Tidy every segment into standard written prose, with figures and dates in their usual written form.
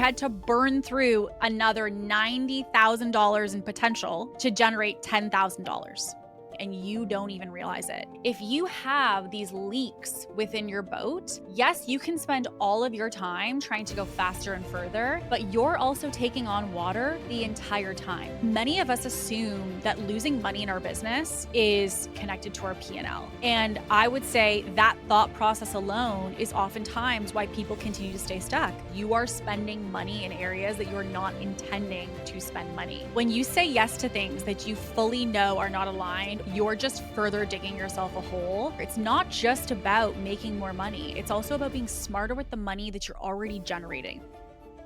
had to burn through another $90,000 in potential to generate $10,000. And you don't even realize it. If you have these leaks within your boat, yes, you can spend all of your time trying to go faster and further, but you're also taking on water the entire time. Many of us assume that losing money in our business is connected to our P&L. And I would say that thought process alone is oftentimes why people continue to stay stuck. You are spending money in areas that you're not intending to spend money. When you say yes to things that you fully know are not aligned, you're just further digging yourself a hole. It's not just about making more money. It's also about being smarter with the money that you're already generating.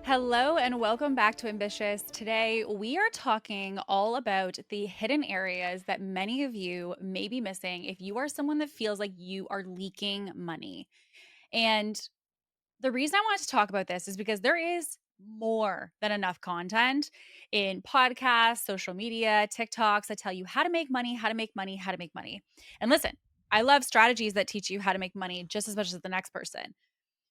Hello and welcome back to Ambitious. Today, we are talking all about the hidden areas that many of you may be missing if you are someone that feels like you are leaking money. And the reason I wanted to talk about this is because there is more than enough content in podcasts, social media, TikToks that tell you how to make money, how to make money, how to make money. And listen, I love strategies that teach you how to make money just as much as the next person.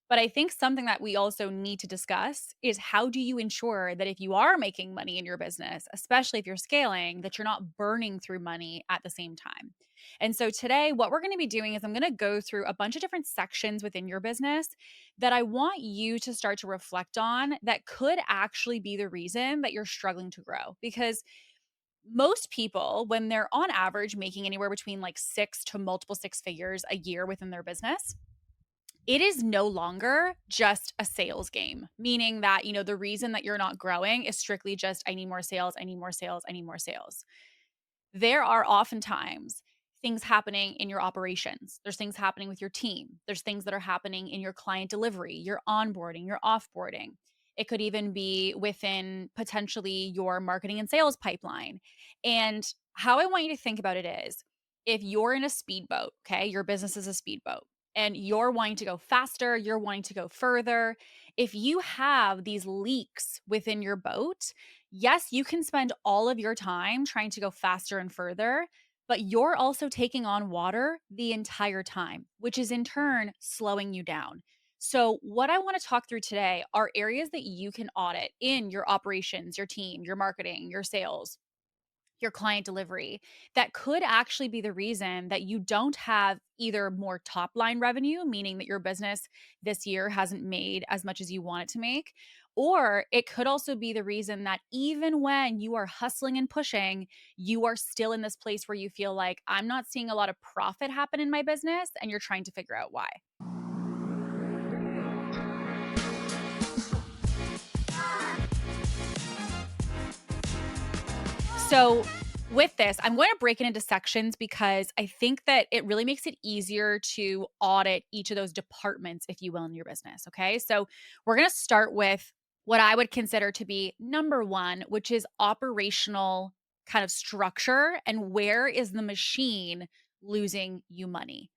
But I think something that we also need to discuss is how do you ensure that if you are making money in your business, especially if you're scaling, that you're not burning through money at the same time. And so today, what we're going to be doing is I'm going to go through a bunch of different sections within your business that I want you to start to reflect on that could actually be the reason that you're struggling to grow. Because most people, when they're on average making anywhere between like 6 to multiple six figures a year within their business, it is no longer just a sales game, meaning that, the reason that you're not growing is strictly just, I need more sales, I need more sales, I need more sales. There are oftentimes things happening in your operations. There's things happening with your team. There's things that are happening in your client delivery, your onboarding, your offboarding. It could even be within potentially your marketing and sales pipeline. And how I want you to think about it is if you're in a speedboat, okay, your business is a speedboat and you're wanting to go faster, you're wanting to go further. If you have these leaks within your boat, yes, you can spend all of your time trying to go faster and further, but you're also taking on water the entire time, which is in turn slowing you down. So, what I want to talk through today are areas that you can audit in your operations, your team, your marketing, your sales, your client delivery that could actually be the reason that you don't have either more top line revenue, meaning that your business this year hasn't made as much as you want it to make. Or it could also be the reason that even when you are hustling and pushing, you are still in this place where you feel like I'm not seeing a lot of profit happen in my business and you're trying to figure out why. So, with this, I'm going to break it into sections because I think that it really makes it easier to audit each of those departments, if you will, in your business. Okay. So, we're going to start with what I would consider to be number one, which is operational kind of structure and where is the machine losing you money.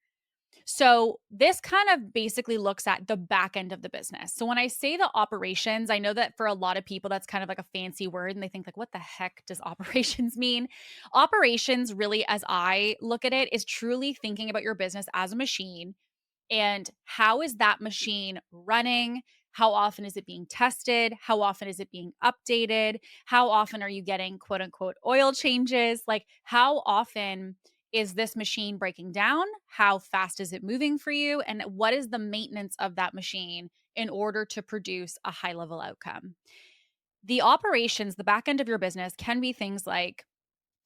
So this kind of basically looks at the back end of the business. So when I say the operations, I know that for a lot of people, that's kind of like a fancy word and they think like, what the heck does operations mean? Operations really, as I look at it, is truly thinking about your business as a machine and how is that machine running? How often is it being tested? How often is it being updated? How often are you getting quote unquote oil changes? Like how often is this machine breaking down? How fast is it moving for you? And what is the maintenance of that machine in order to produce a high level outcome? The operations, the back end of your business can be things like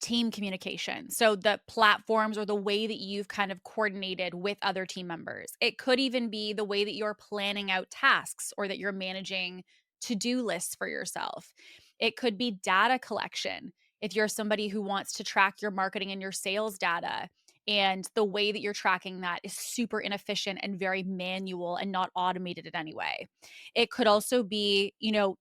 team communication. So the platforms or the way that you've kind of coordinated with other team members. It could even be the way that you're planning out tasks or that you're managing to-do lists for yourself. It could be data collection. If you're somebody who wants to track your marketing and your sales data, and the way that you're tracking that is super inefficient and very manual and not automated in any way. It could also be,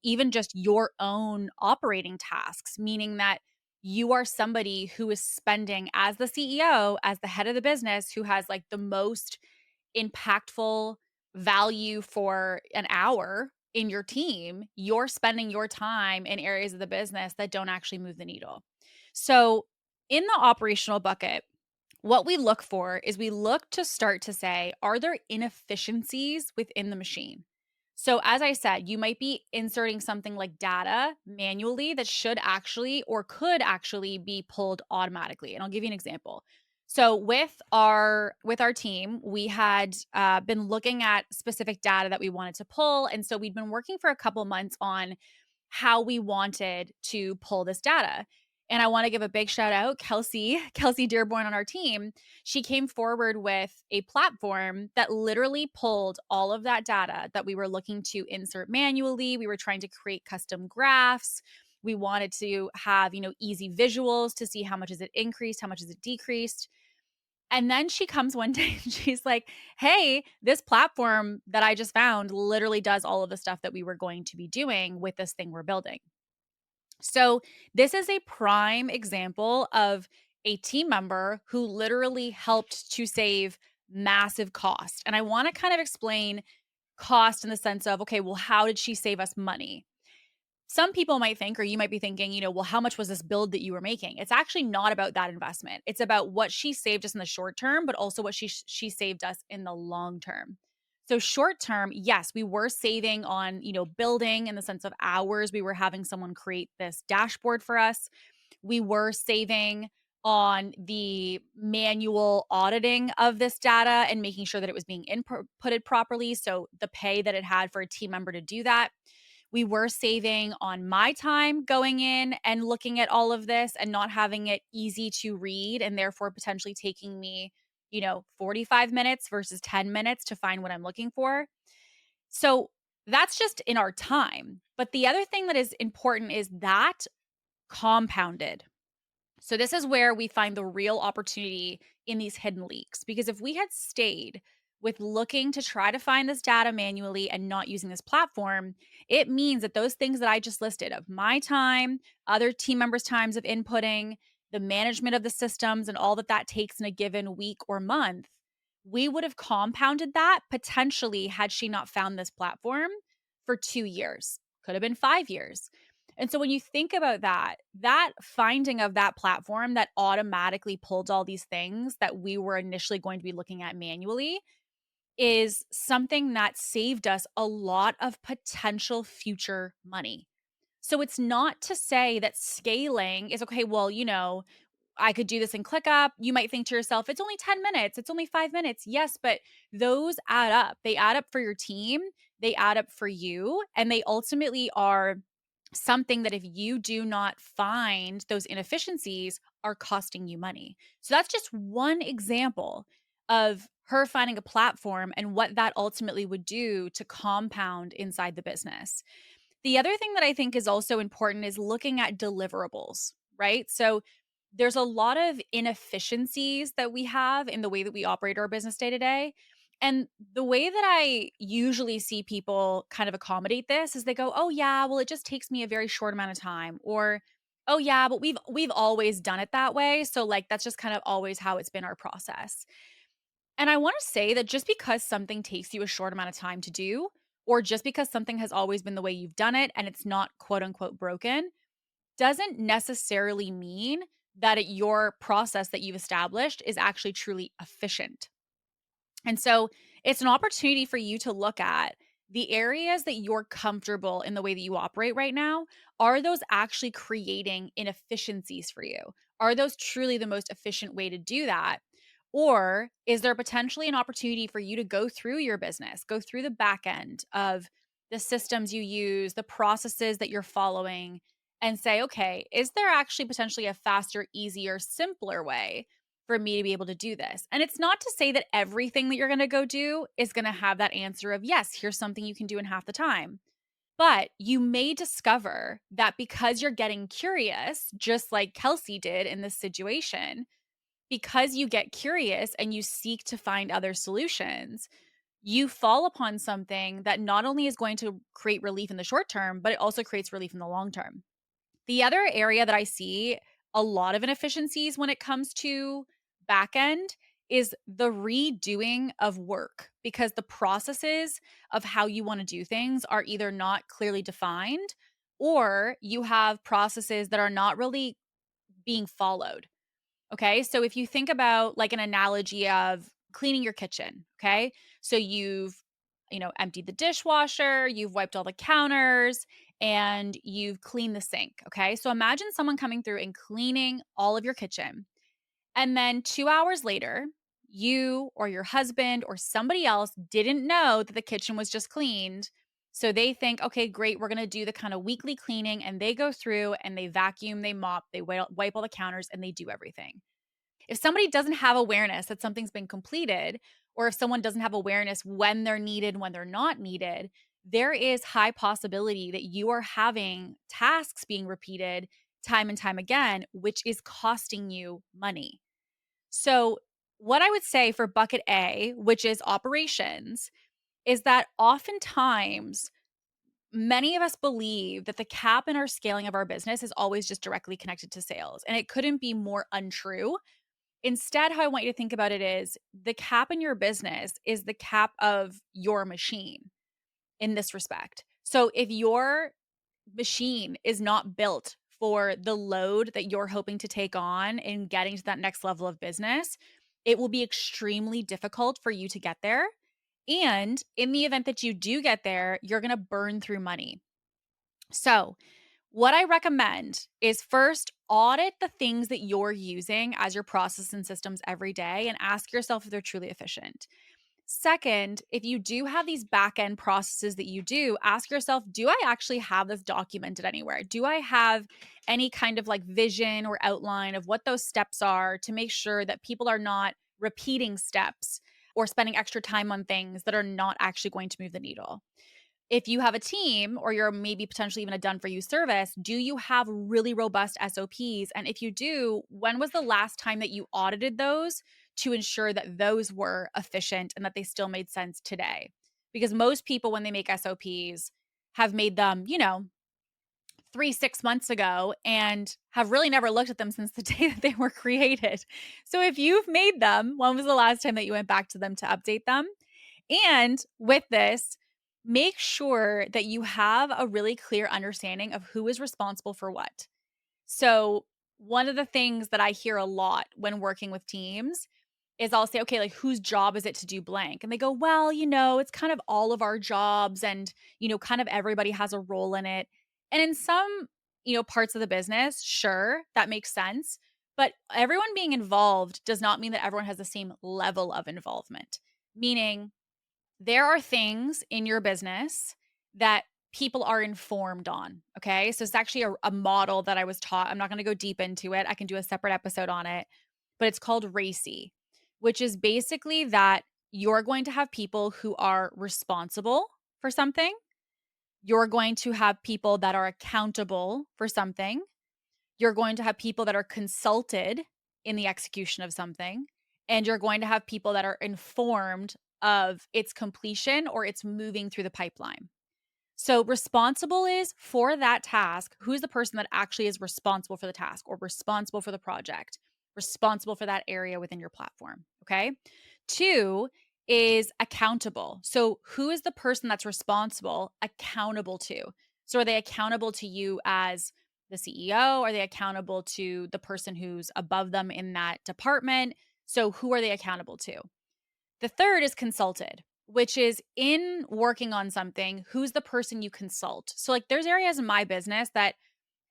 even just your own operating tasks, meaning that you are somebody who is spending as the CEO, as the head of the business, who has like the most impactful value for an hour in your team, you're spending your time in areas of the business that don't actually move the needle. So in the operational bucket, what we look for is we look to start to say, are there inefficiencies within the machine? So as I said, you might be inserting something like data manually that should actually or could actually be pulled automatically. And I'll give you an example. So with our team, we had been looking at specific data that we wanted to pull, and so we'd been working for a couple months on how we wanted to pull this data. And I want to give a big shout out, Kelsey Dearborn on our team. She came forward with a platform that literally pulled all of that data that we were looking to insert manually. We were trying to create custom graphs. We wanted to have, easy visuals to see how much has it increased, how much has it decreased. And then she comes one day and she's like, "Hey, this platform that I just found literally does all of the stuff that we were going to be doing with this thing we're building." So, this is a prime example of a team member who literally helped to save massive cost. And I want to kind of explain cost in the sense of, okay, well, how did she save us money? Some people might think, or you might be thinking, well, how much was this build that you were making? It's actually not about that investment. It's about what she saved us in the short term, but also what she saved us in the long term. So short term, yes, we were saving on, building in the sense of hours. We were having someone create this dashboard for us. We were saving on the manual auditing of this data and making sure that it was being inputted properly. So the pay that it had for a team member to do that. We were saving on my time going in and looking at all of this and not having it easy to read and therefore potentially taking me, 45 minutes versus 10 minutes to find what I'm looking for. So that's just in our time. But the other thing that is important is that compounded. So this is where we find the real opportunity in these hidden leaks. Because if we had stayed with looking to try to find this data manually and not using this platform, it means that those things that I just listed of my time, other team members' times of inputting, the management of the systems and all that that takes in a given week or month, we would have compounded that potentially had she not found this platform for 2 years, could have been 5 years. And so when you think about that finding of that platform that automatically pulled all these things that we were initially going to be looking at manually is something that saved us a lot of potential future money. So it's not to say that scaling is okay, well, I could do this in ClickUp. You might think to yourself, it's only 10 minutes, it's only 5 minutes. Yes, but those add up. They add up for your team, they add up for you, and they ultimately are something that if you do not find those inefficiencies are costing you money. So that's just one example of her finding a platform and what that ultimately would do to compound inside the business. The other thing that I think is also important is looking at deliverables, right? So there's a lot of inefficiencies that we have in the way that we operate our business day to day. And the way that I usually see people kind of accommodate this is they go, "Oh yeah, well it just takes me a very short amount of time." Or, "Oh yeah, but we've always done it that way, so like that's just kind of always how it's been our process." And I want to say that just because something takes you a short amount of time to do, or just because something has always been the way you've done it and it's not quote unquote broken, doesn't necessarily mean that your process that you've established is actually truly efficient. And so it's an opportunity for you to look at the areas that you're comfortable in the way that you operate right now. Are those actually creating inefficiencies for you? Are those truly the most efficient way to do that? Or is there potentially an opportunity for you to go through your business, go through the back end of the systems you use, the processes that you're following, and say, okay, is there actually potentially a faster, easier, simpler way for me to be able to do this? And it's not to say that everything that you're going to go do is going to have that answer of, yes, here's something you can do in half the time. But you may discover that because you're getting curious, just like Kelsey did in this situation, because you get curious and you seek to find other solutions, you fall upon something that not only is going to create relief in the short term, but it also creates relief in the long term. The other area that I see a lot of inefficiencies when it comes to back end is the redoing of work because the processes of how you want to do things are either not clearly defined or you have processes that are not really being followed. Okay. So if you think about like an analogy of cleaning your kitchen, okay. So you've emptied the dishwasher, you've wiped all the counters, and you've cleaned the sink. Okay. So imagine someone coming through and cleaning all of your kitchen. And then 2 hours later, you or your husband or somebody else didn't know that the kitchen was just cleaned. So they think, okay, great, we're going to do the kind of weekly cleaning. And they go through and they vacuum, they mop, they wipe all the counters, and they do everything. If somebody doesn't have awareness that something's been completed, or if someone doesn't have awareness when they're needed, when they're not needed, there is high possibility that you are having tasks being repeated time and time again, which is costing you money. So, what I would say for bucket A, which is operations, is that oftentimes many of us believe that the cap in our scaling of our business is always just directly connected to sales. And it couldn't be more untrue. Instead, how I want you to think about it is the cap in your business is the cap of your machine in this respect. So if your machine is not built for the load that you're hoping to take on in getting to that next level of business, it will be extremely difficult for you to get there. And in the event that you do get there, you're going to burn through money. So, what I recommend is first audit the things that you're using as your process and systems every day and ask yourself if they're truly efficient. Second, if you do have these back end processes that you do, ask yourself, do I actually have this documented anywhere? Do I have any kind of like vision or outline of what those steps are to make sure that people are not repeating steps or spending extra time on things that are not actually going to move the needle? If you have a team or you're maybe potentially even a done for you service, do you have really robust SOPs? And if you do, when was the last time that you audited those to ensure that those were efficient and that they still made sense today? Because most people, when they make SOPs, have made them, 6 months ago and have really never looked at them since the day that they were created. So if you've made them, when was the last time that you went back to them to update them? And with this, make sure that you have a really clear understanding of who is responsible for what. So, one of the things that I hear a lot when working with teams is I'll say, okay, like whose job is it to do blank? And they go, well, it's kind of all of our jobs and, kind of everybody has a role in it. And in some, parts of the business, sure, that makes sense. But everyone being involved does not mean that everyone has the same level of involvement. Meaning, there are things in your business that people are informed on. Okay. So it's actually a model that I was taught. I'm not going to go deep into it. I can do a separate episode on it, but it's called RACI, which is basically that you're going to have people who are responsible for something. You're going to have people that are accountable for something. You're going to have people that are consulted in the execution of something. And you're going to have people that are informed of its completion or it's moving through the pipeline. So responsible is for that task, who's the person that actually is responsible for the task or responsible for the project, responsible for that area within your platform. Okay. 2 is accountable. So who is the person that's responsible accountable to? So are they accountable to you as the CEO? Are they accountable to the person who's above them in that department? So who are they accountable to? The third is consulted, which is in working on something, who's the person you consult? So, like, there's areas in my business that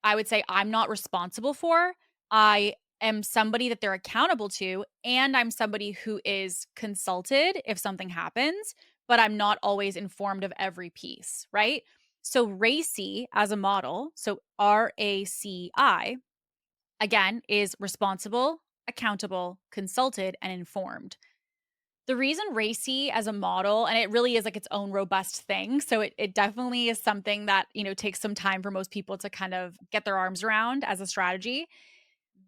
I would say I'm not responsible for. I am somebody that they're accountable to, and I'm somebody who is consulted if something happens, but I'm not always informed of every piece, right? So, RACI as a model, so RACI, again, is responsible, accountable, consulted, and informed. The reason RACI as a model, and it really is like its own robust thing. So it definitely is something that, takes some time for most people to kind of get their arms around as a strategy.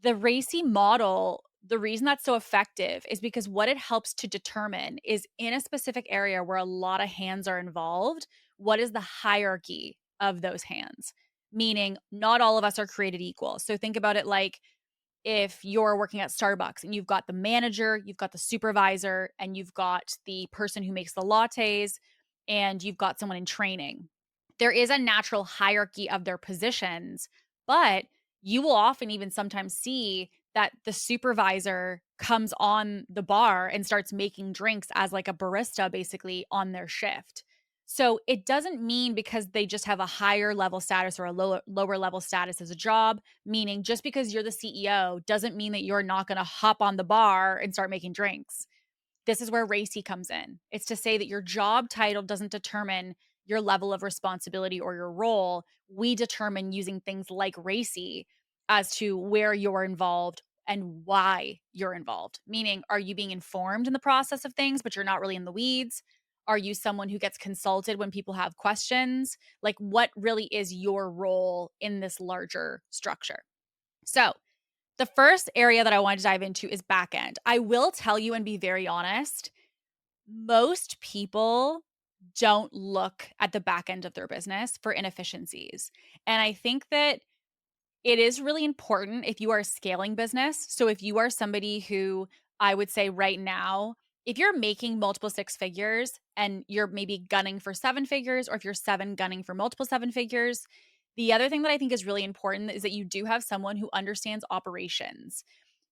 The RACI model, the reason that's so effective is because what it helps to determine is in a specific area where a lot of hands are involved, what is the hierarchy of those hands? Meaning not all of us are created equal. So think about it like if you're working at Starbucks and you've got the manager, you've got the supervisor, and you've got the person who makes the lattes, and you've got someone in training. There is a natural hierarchy of their positions, but you will often even sometimes see that the supervisor comes on the bar and starts making drinks as like a barista basically on their shift. So it doesn't mean because they just have a higher level status or a lower level status as a job, meaning just because you're the CEO doesn't mean that you're not going to hop on the bar and start making drinks. This is where RACI comes in. It's to say that your job title doesn't determine your level of responsibility or your role. We determine using things like RACI as to where you're involved and why you're involved. Meaning, are you being informed in the process of things, but you're not really in the weeds? Are you someone who gets consulted when people have questions? Like, what really is your role in this larger structure? So, the first area that I want to dive into is back end. I will tell you and be very honest, most people don't look at the back end of their business for inefficiencies. And I think that it is really important if you are a scaling business. So if you are somebody who I would say right now, if you're making multiple six figures and you're maybe gunning for seven figures, or if you're seven gunning for multiple seven figures, the other thing that I think is really important is that you do have someone who understands operations.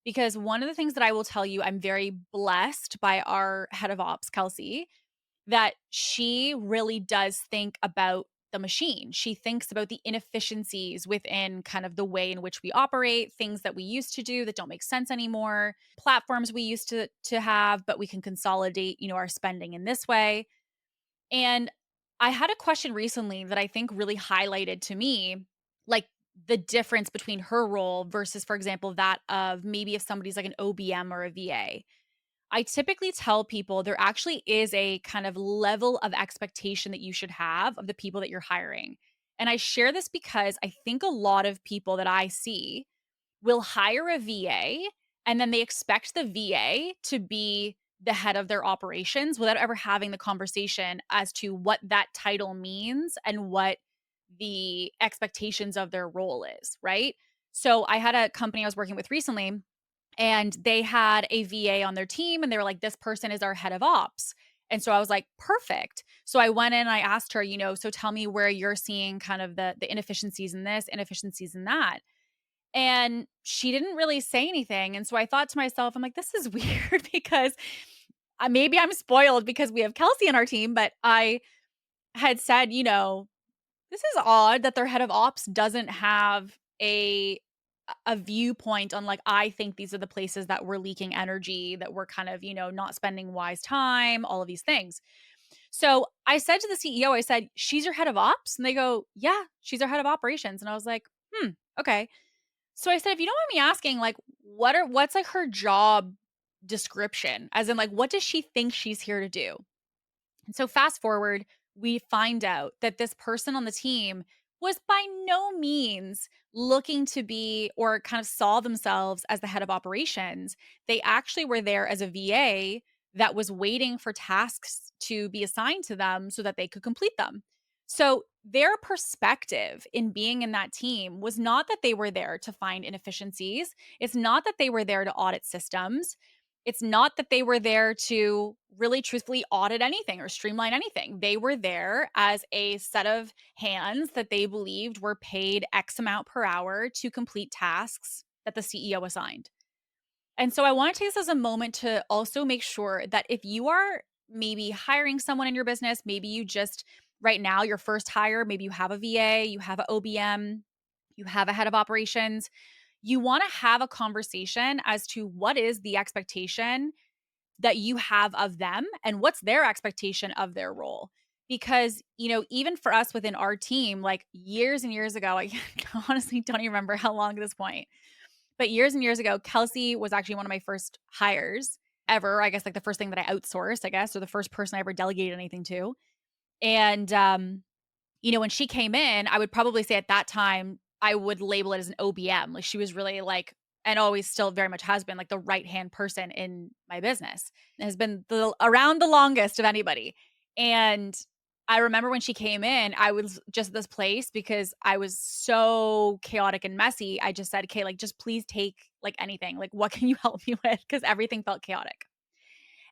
Because one of the things that I will tell you, I'm very blessed by our head of ops, Kelsey, that she really does think about the machine. She thinks about the inefficiencies within kind of the way in which we operate, things that we used to do that don't make sense anymore, platforms we used to have, but we can consolidate, our spending in this way. And I had a question recently that I think really highlighted to me, like the difference between her role versus, for example, that of maybe if somebody's like an OBM or a VA. I typically tell people there actually is a kind of level of expectation that you should have of the people that you're hiring. And I share this because I think a lot of people that I see will hire a VA and then they expect the VA to be the head of their operations without ever having the conversation as to what that title means and what the expectations of their role is, right? So I had a company I was working with recently and they had a VA on their team and they were like, this person is our head of ops. And so I was like, perfect. So I went in and I asked her, so tell me where you're seeing kind of the inefficiencies in this, inefficiencies in that. And she didn't really say anything. And so I thought to myself, I'm like, this is weird because maybe I'm spoiled because we have Kelsey on our team, but I had said, this is odd that their head of ops doesn't have a viewpoint on like, I think these are the places that we're leaking energy, that we're kind of, not spending wise time, all of these things. So I said to the CEO, I said, she's your head of ops? And they go, yeah, she's our head of operations. And I was like, okay. So I said, if you don't mind me asking, like, what's like her job description? As in like, what does she think she's here to do? And so fast forward, we find out that this person on the team was by no means looking to be or kind of saw themselves as the head of operations. They actually were there as a VA that was waiting for tasks to be assigned to them so that they could complete them. So their perspective in being in that team was not that they were there to find inefficiencies. It's not that they were there to audit systems. It's not that they were there to really truthfully audit anything or streamline anything. They were there as a set of hands that they believed were paid X amount per hour to complete tasks that the CEO assigned. And so I want to take this as a moment to also make sure that if you are maybe hiring someone in your business, maybe you just right now, your first hire, maybe you have a VA, you have an OBM, you have a head of operations, you want to have a conversation as to what is the expectation that you have of them and what's their expectation of their role. Because, even for us within our team, like years and years ago, I honestly don't even remember how long at this point, but years and years ago, Kelsey was actually one of my first hires ever. I guess like the first thing that I outsourced, I guess, or the first person I ever delegated anything to. And, when she came in, I would probably say at that time, I would label it as an OBM. Like she was really like, and always still very much has been like the right-hand person in my business. It has been around the longest of anybody. And I remember when she came in, I was just at this place because I was so chaotic and messy. I just said, okay, like just please take like anything. Like what can you help me with? Because everything felt chaotic.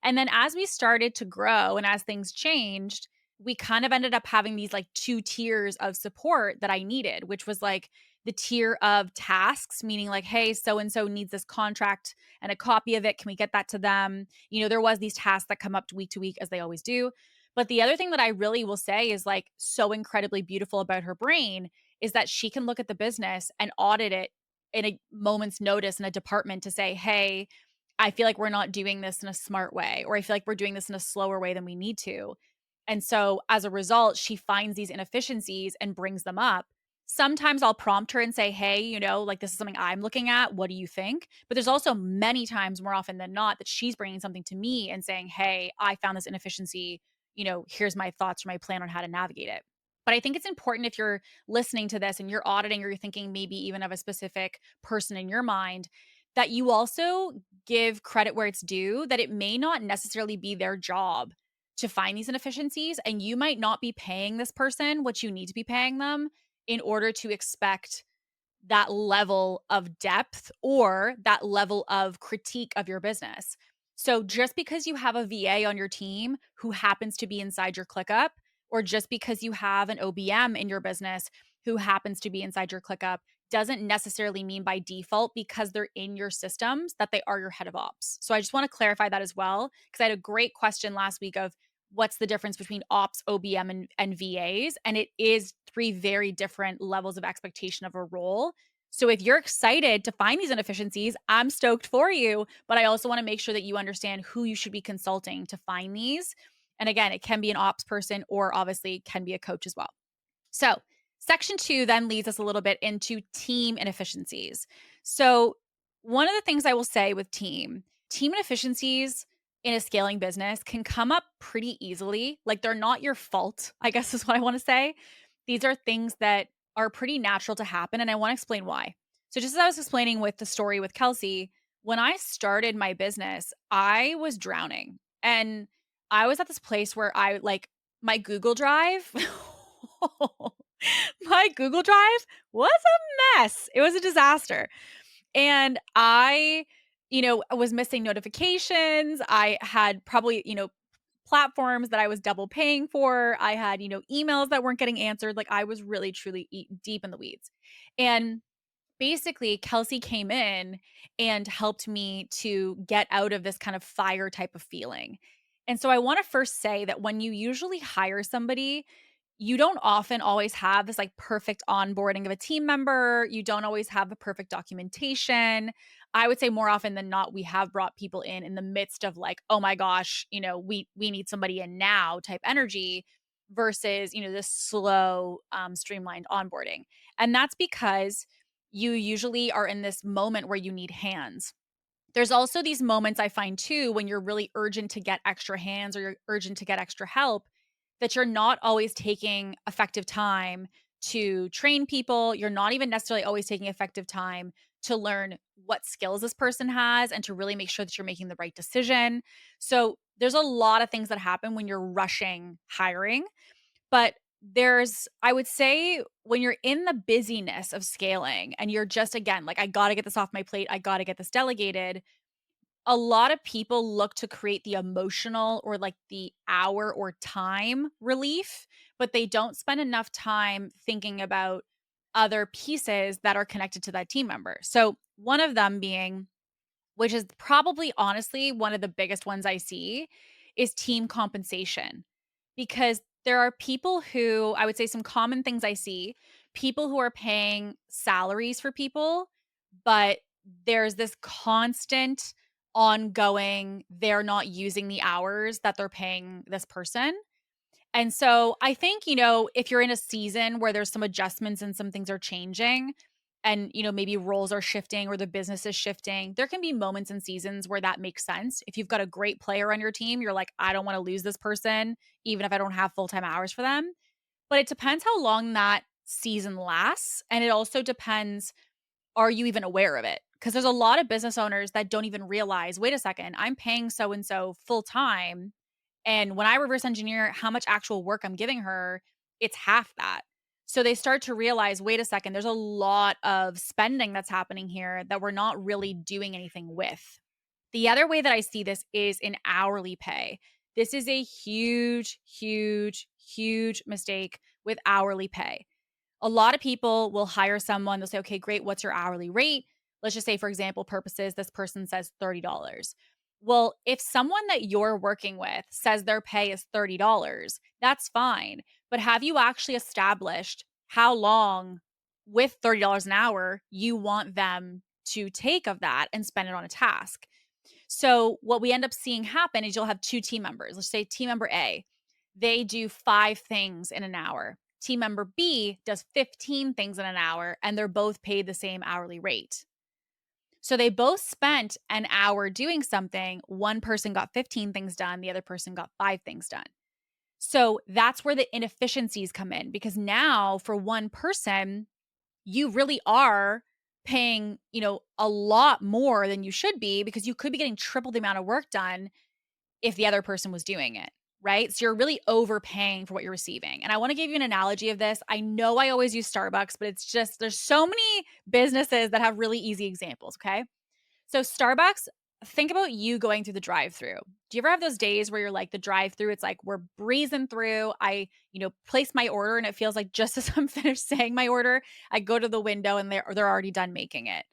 And then as we started to grow and as things changed, we kind of ended up having these like two tiers of support that I needed, which was like the tier of tasks, meaning like, hey, so and so needs this contract and a copy of it. Can we get that to them? You know, there was these tasks that come up to week as they always do. But the other thing that I really will say is like so incredibly beautiful about her brain is that she can look at the business and audit it in a moment's notice in a department to say, hey, I feel like we're not doing this in a smart way, or I feel like we're doing this in a slower way than we need to. And so as a result, she finds these inefficiencies and brings them up. Sometimes I'll prompt her and say, hey, you know, like this is something I'm looking at. What do you think? But there's also many times, more often than not, that she's bringing something to me and saying, hey, I found this inefficiency. You know, here's my thoughts or my plan on how to navigate it. But I think it's important if you're listening to this and you're auditing or you're thinking maybe even of a specific person in your mind, that you also give credit where it's due, that it may not necessarily be their job to find these inefficiencies. And you might not be paying this person what you need to be paying them in order to expect that level of depth or that level of critique of your business. So just because you have a VA on your team who happens to be inside your ClickUp, or just because you have an OBM in your business who happens to be inside your ClickUp, doesn't necessarily mean by default because they're in your systems that they are your head of ops. So I just want to clarify that as well, because I had a great question last week of what's the difference between ops, OBM, and VAs. And it is three very different levels of expectation of a role. So if you're excited to find these inefficiencies, I'm stoked for you. But I also want to make sure that you understand who you should be consulting to find these. And again, it can be an ops person or obviously can be a coach as well. So section 2 then leads us a little bit into team inefficiencies. So one of the things I will say with team inefficiencies in a scaling business can come up pretty easily. Like they're not your fault, I guess is what I want to say. These are things that are pretty natural to happen. And I want to explain why. So just as I was explaining with the story with Kelsey, when I started my business, I was drowning. And I was at this place where I like my Google Drive. My Google Drive was a mess. It was a disaster. And I, you know, was missing notifications. I had probably, you know, platforms that I was double paying for. I had, you know, emails that weren't getting answered. Like I was really, truly deep in the weeds. And basically, Kelsey came in and helped me to get out of this kind of fire type of feeling. And so I want to first say that when you usually hire somebody, you don't often always have this like perfect onboarding of a team member. You don't always have the perfect documentation. I would say more often than not, we have brought people in the midst of like, oh my gosh, you know, we need somebody in now type energy versus, you know, this slow, streamlined onboarding. And that's because you usually are in this moment where you need hands. There's also these moments I find too when you're really urgent to get extra hands or you're urgent to get extra help that you're not always taking effective time to train people. You're not even necessarily always taking effective time to learn what skills this person has and to really make sure that you're making the right decision. So there's a lot of things that happen when you're rushing hiring. But I would say when you're in the busyness of scaling and you're just, again, like, I got to get this off my plate, I got to get this delegated, a lot of people look to create the emotional or like the hour or time relief, but they don't spend enough time thinking about other pieces that are connected to that team member. So, one of them being, which is probably honestly one of the biggest ones I see, is team compensation. Because there are people who, I would say some common things I see, people who are paying salaries for people, but there's this constant ongoing, they're not using the hours that they're paying this person. And so I think, you know, if you're in a season where there's some adjustments and some things are changing and, you know, maybe roles are shifting or the business is shifting, there can be moments and seasons where that makes sense. If you've got a great player on your team, you're like, I don't want to lose this person, even if I don't have full-time hours for them. But it depends how long that season lasts. And it also depends, are you even aware of it? Because there's a lot of business owners that don't even realize, wait a second, I'm paying so-and-so full-time. And when I reverse engineer how much actual work I'm giving her, it's half that. So they start to realize, wait a second, there's a lot of spending that's happening here that we're not really doing anything with. The other way that I see this is in hourly pay. This is a huge, huge, huge mistake with hourly pay. A lot of people will hire someone, they'll say, okay, great, what's your hourly rate? Let's just say, for example purposes, this person says $30. Well, if someone that you're working with says their pay is $30, that's fine. But have you actually established how long with $30 an hour you want them to take of that and spend it on a task? So what we end up seeing happen is you'll have two team members. Let's say team member A, they do 5 things in an hour. Team member B does 15 things in an hour, and they're both paid the same hourly rate. So they both spent an hour doing something. One person got 15 things done, the other person got 5 things done. So that's where the inefficiencies come in, because now for one person, you really are paying, a lot more than you should be, because you could be getting triple the amount of work done if the other person was doing it, right? So you're really overpaying for what you're receiving. And I want to give you an analogy of this. I know I always use Starbucks, but it's just, there's so many businesses that have really easy examples, okay? So Starbucks, think about you going through the drive-through. Do you ever have those days where you're like, the drive-through, it's like we're breezing through. I, place my order and it feels like just as I'm finished saying my order, I go to the window and they're already done making it.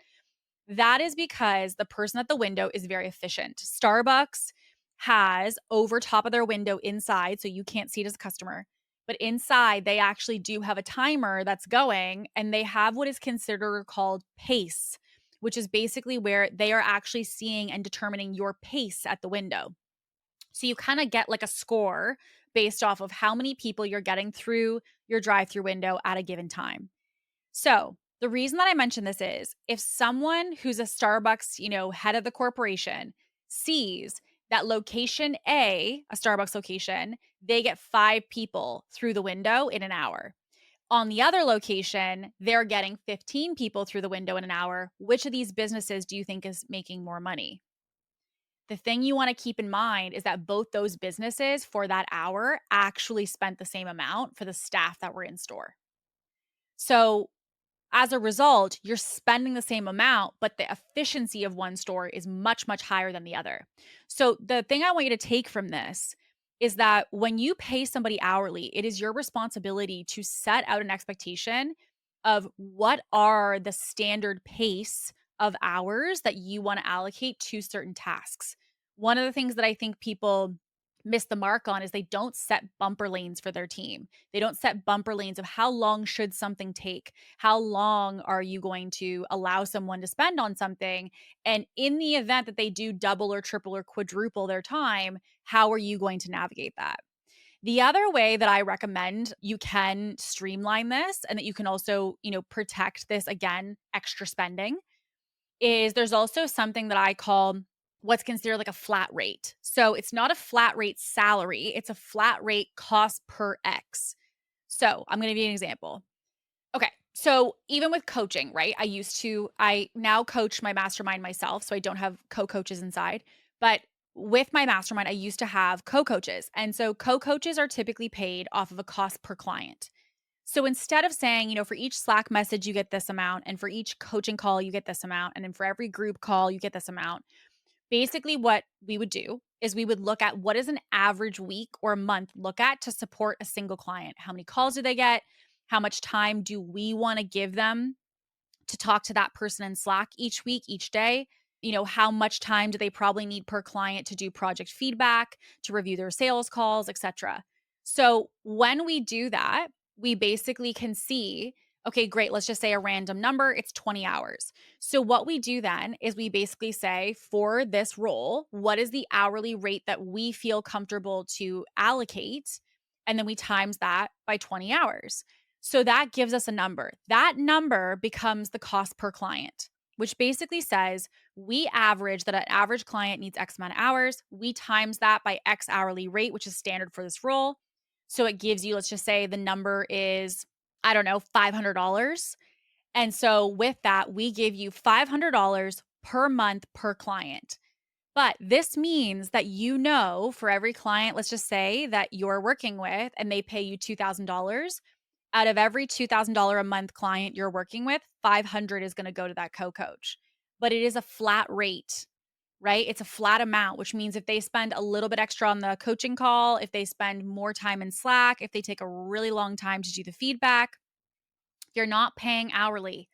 That is because the person at the window is very efficient. Starbucks has over top of their window inside, so you can't see it as a customer, but inside they actually do have a timer that's going, and they have what is considered called pace, which is basically where they are actually seeing and determining your pace at the window. So you kind of get like a score based off of how many people you're getting through your drive-through window at a given time. So the reason that I mention this is if someone who's a Starbucks, head of the corporation sees that location A Starbucks location, they get 5 people through the window in an hour. On the other location, they're getting 15 people through the window in an hour. Which of these businesses do you think is making more money? The thing you want to keep in mind is that both those businesses for that hour actually spent the same amount for the staff that were in store. So as a result, you're spending the same amount, but the efficiency of one store is much, much higher than the other. So the thing I want you to take from this is that when you pay somebody hourly, it is your responsibility to set out an expectation of what are the standard pace of hours that you want to allocate to certain tasks. One of the things that I think people miss the mark on is they don't set bumper lanes for their team. They don't set bumper lanes of how long should something take? How long are you going to allow someone to spend on something? And in the event that they do double or triple or quadruple their time, how are you going to navigate that? The other way that I recommend you can streamline this and that you can also, protect this, again, extra spending, is there's also something that I call what's considered like a flat rate. So it's not a flat rate salary, it's a flat rate cost per X. So I'm going to give you an example. Okay. So even with coaching, right? I now coach my mastermind myself. So I don't have co-coaches inside, but with my mastermind, I used to have co-coaches. And so co-coaches are typically paid off of a cost per client. So instead of saying, for each Slack message, you get this amount, and for each coaching call, you get this amount, and then for every group call, you get this amount, basically what we would do is we would look at what is an average week or a month look at to support a single client. How many calls do they get? How much time do we want to give them to talk to that person in Slack each week, each day? How much time do they probably need per client to do project feedback, to review their sales calls, etc. So when we do that, we basically can see, okay, great, let's just say a random number, it's 20 hours. So what we do then is we basically say, for this role, what is the hourly rate that we feel comfortable to allocate? And then we times that by 20 hours. So that gives us a number. That number becomes the cost per client, which basically says we average that an average client needs X amount of hours. We times that by X hourly rate, which is standard for this role. So it gives you, let's just say the number is, I don't know, $500. And so with that, we give you $500 per month per client. But this means that for every client, let's just say that you're working with and they pay you $2,000, out of every $2,000 a month client you're working with, $500 is going to go to that co-coach. But it is a flat rate, right? It's a flat amount, which means if they spend a little bit extra on the coaching call, if they spend more time in Slack, if they take a really long time to do the feedback, you're not paying hourly.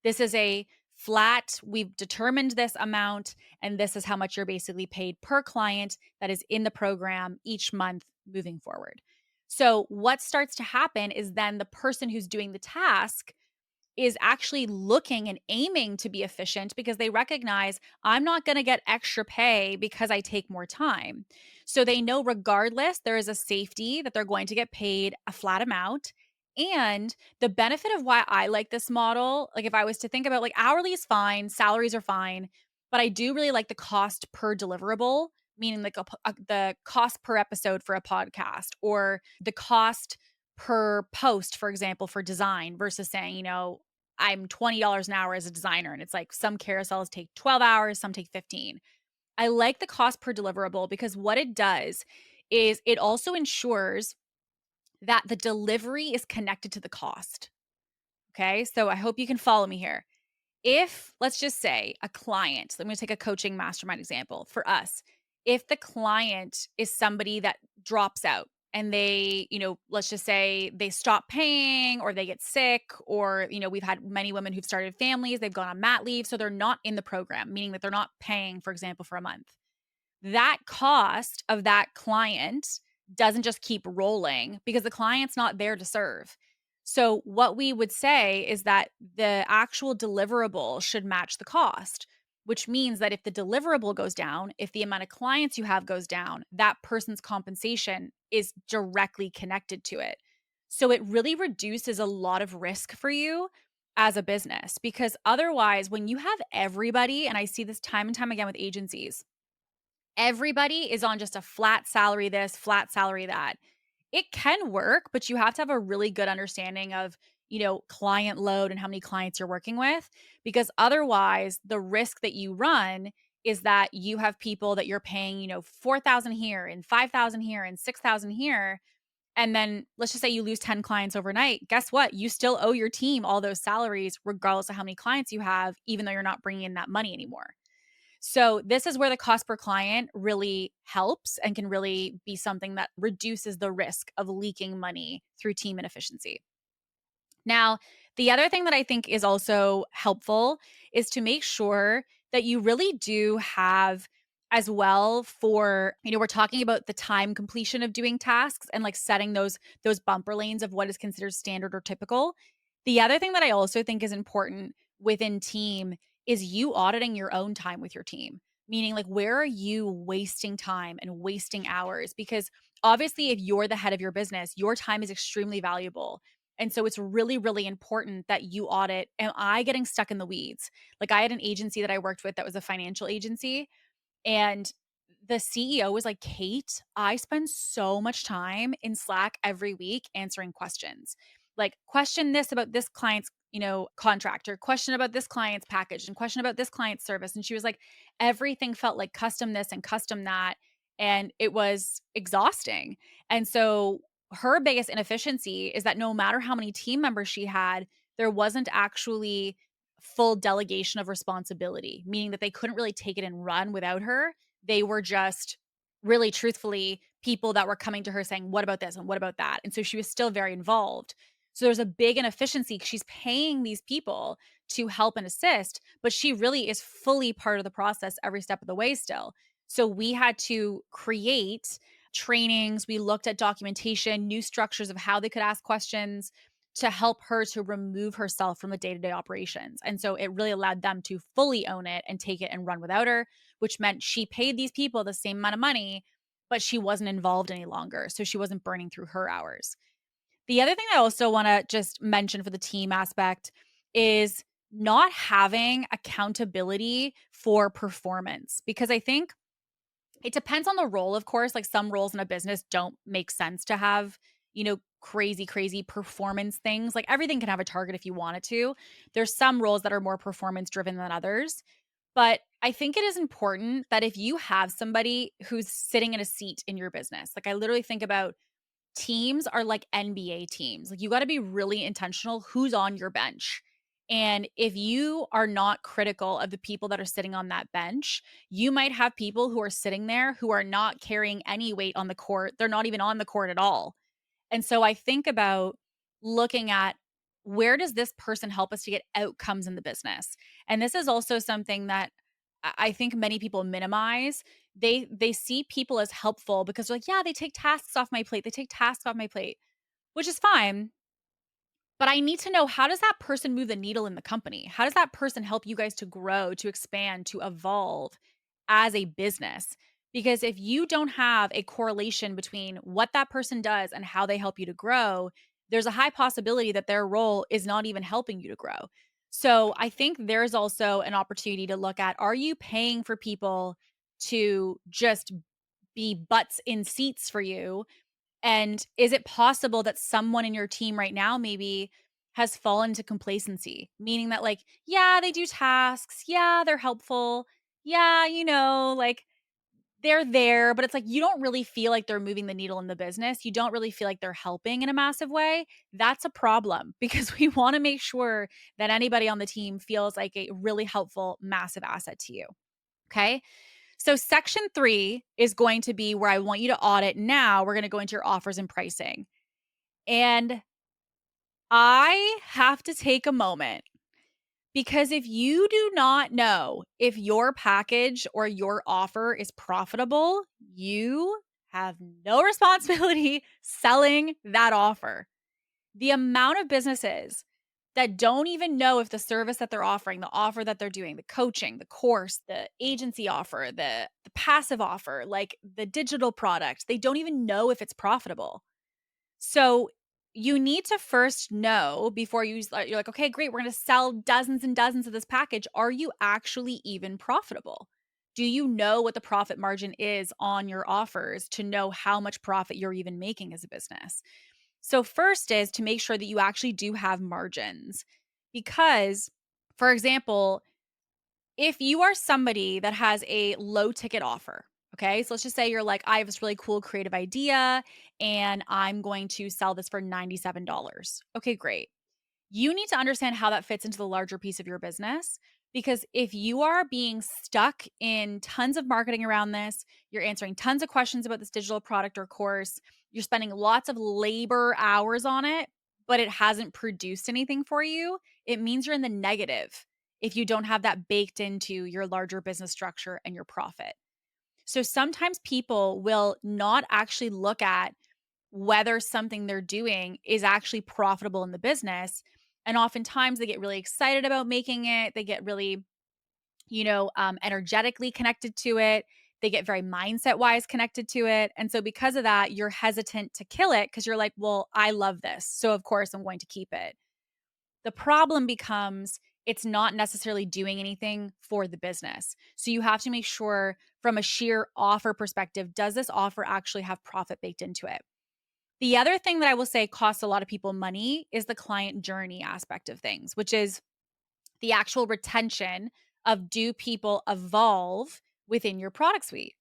This is a flat, we've determined this amount, and this is how much you're basically paid per client that is in the program each month moving forward. So, what starts to happen is then the person who's doing the task is actually looking and aiming to be efficient because they recognize I'm not going to get extra pay because I take more time. So they know regardless, there is a safety that they're going to get paid a flat amount. And the benefit of why I like this model, like if I was to think about like hourly is fine, salaries are fine, but I do really like the cost per deliverable, meaning like the cost per episode for a podcast or the cost per post, for example, for design versus saying, I'm $20 an hour as a designer. And it's like some carousels take 12 hours, some take 15. I like the cost per deliverable because what it does is it also ensures that the delivery is connected to the cost. Okay. So I hope you can follow me here. If, let's just say, a client, I'm going to take a coaching mastermind example for us. If the client is somebody that drops out and they, let's just say they stop paying or they get sick, or, we've had many women who've started families, they've gone on mat leave, so they're not in the program, meaning that they're not paying, for example, for a month. That cost of that client doesn't just keep rolling because the client's not there to serve. So, what we would say is that the actual deliverable should match the cost, which means that if the deliverable goes down, if the amount of clients you have goes down, that person's compensation is directly connected to it. So, it really reduces a lot of risk for you as a business because otherwise, when you have everybody, and I see this time and time again with agencies, everybody is on just a flat salary this, flat salary that. It can work, but you have to have a really good understanding of, client load and how many clients you're working with, because otherwise the risk that you run is that you have people that you're paying, 4,000 here and 5,000 here and 6,000 here. And then let's just say you lose 10 clients overnight. Guess what? You still owe your team all those salaries, regardless of how many clients you have, even though you're not bringing in that money anymore. So this is where the cost per client really helps and can really be something that reduces the risk of leaking money through team inefficiency. Now, the other thing that I think is also helpful is to make sure that you really do have as well for, we're talking about the time completion of doing tasks and like setting those bumper lanes of what is considered standard or typical. The other thing that I also think is important within team is you auditing your own time with your team, meaning like where are you wasting time and wasting hours? Because obviously, if you're the head of your business, your time is extremely valuable. And so it's really, really important that you audit. Am I getting stuck in the weeds? Like I had an agency that I worked with that was a financial agency. And the CEO was like, Kate, I spend so much time in Slack every week answering questions. Like, question this about this client's, contract, or question about this client's package, and question about this client's service. And she was like, everything felt like custom this and custom that. And it was exhausting. And so her biggest inefficiency is that no matter how many team members she had, there wasn't actually full delegation of responsibility, meaning that they couldn't really take it and run without her. They were just really truthfully people that were coming to her saying, what about this and what about that? And so she was still very involved. So there's a big inefficiency. She's paying these people to help and assist, but she really is fully part of the process every step of the way still. So we had to create trainings. We looked at documentation, new structures of how they could ask questions to help her to remove herself from the day-to-day operations. And so it really allowed them to fully own it and take it and run without her, which meant she paid these people the same amount of money, but she wasn't involved any longer. So she wasn't burning through her hours. The other thing I also want to just mention for the team aspect is not having accountability for performance, because I think it depends on the role, of course. Like some roles in a business don't make sense to have, crazy performance things. Like everything can have a target if you want it to. There's some roles that are more performance driven than others. But I think it is important that if you have somebody who's sitting in a seat in your business, like I literally think about teams are like NBA teams. Like you got to be really intentional who's on your bench. And if you are not critical of the people that are sitting on that bench, you might have people who are sitting there who are not carrying any weight on the court. They're not even on the court at all. And so I think about looking at, where does this person help us to get outcomes in the business? And this is also something that I think many people minimize. They see people as helpful because they're like, yeah, they take tasks off my plate. They take tasks off my plate, which is fine. But I need to know, how does that person move the needle in the company? How does that person help you guys to grow, to expand, to evolve as a business? Because if you don't have a correlation between what that person does and how they help you to grow, there's a high possibility that their role is not even helping you to grow. So I think there's also an opportunity to look at, are you paying for people to just be butts in seats for you? And is it possible that someone in your team right now maybe has fallen to complacency, meaning that, like, yeah, they do tasks. Yeah, they're helpful. Yeah, like, they're there, but it's like you don't really feel like they're moving the needle in the business. You don't really feel like they're helping in a massive way. That's a problem because we want to make sure that anybody on the team feels like a really helpful, massive asset to you. Okay. So section 3 is going to be where I want you to audit. Now we're going to go into your offers and pricing. And I have to take a moment, because if you do not know if your package or your offer is profitable, you have no responsibility selling that offer. The amount of businesses that don't even know if the service that they're offering, the offer that they're doing, the coaching, the course, the agency offer, the passive offer, like the digital product, they don't even know if it's profitable. So you need to first know, before you're like, okay, great, we're going to sell dozens and dozens of this package. Are you actually even profitable? Do you know what the profit margin is on your offers to know how much profit you're even making as a business? So first is to make sure that you actually do have margins. Because, for example, if you are somebody that has a low ticket offer, okay, so let's just say you're like, I have this really cool creative idea and I'm going to sell this for $97. Okay, great. You need to understand how that fits into the larger piece of your business. Because if you are being stuck in tons of marketing around this, you're answering tons of questions about this digital product or course, you're spending lots of labor hours on it, but it hasn't produced anything for you, it means you're in the negative if you don't have that baked into your larger business structure and your profit. So sometimes people will not actually look at whether something they're doing is actually profitable in the business. And oftentimes they get really excited about making it. They get really, energetically connected to it. They get very mindset wise connected to it. And so because of that, you're hesitant to kill it because you're like, well, I love this. So of course I'm going to keep it. The problem becomes, it's not necessarily doing anything for the business. So you have to make sure, from a sheer offer perspective, does this offer actually have profit baked into it? The other thing that I will say costs a lot of people money is the client journey aspect of things, which is the actual retention of, do people evolve within your product suite?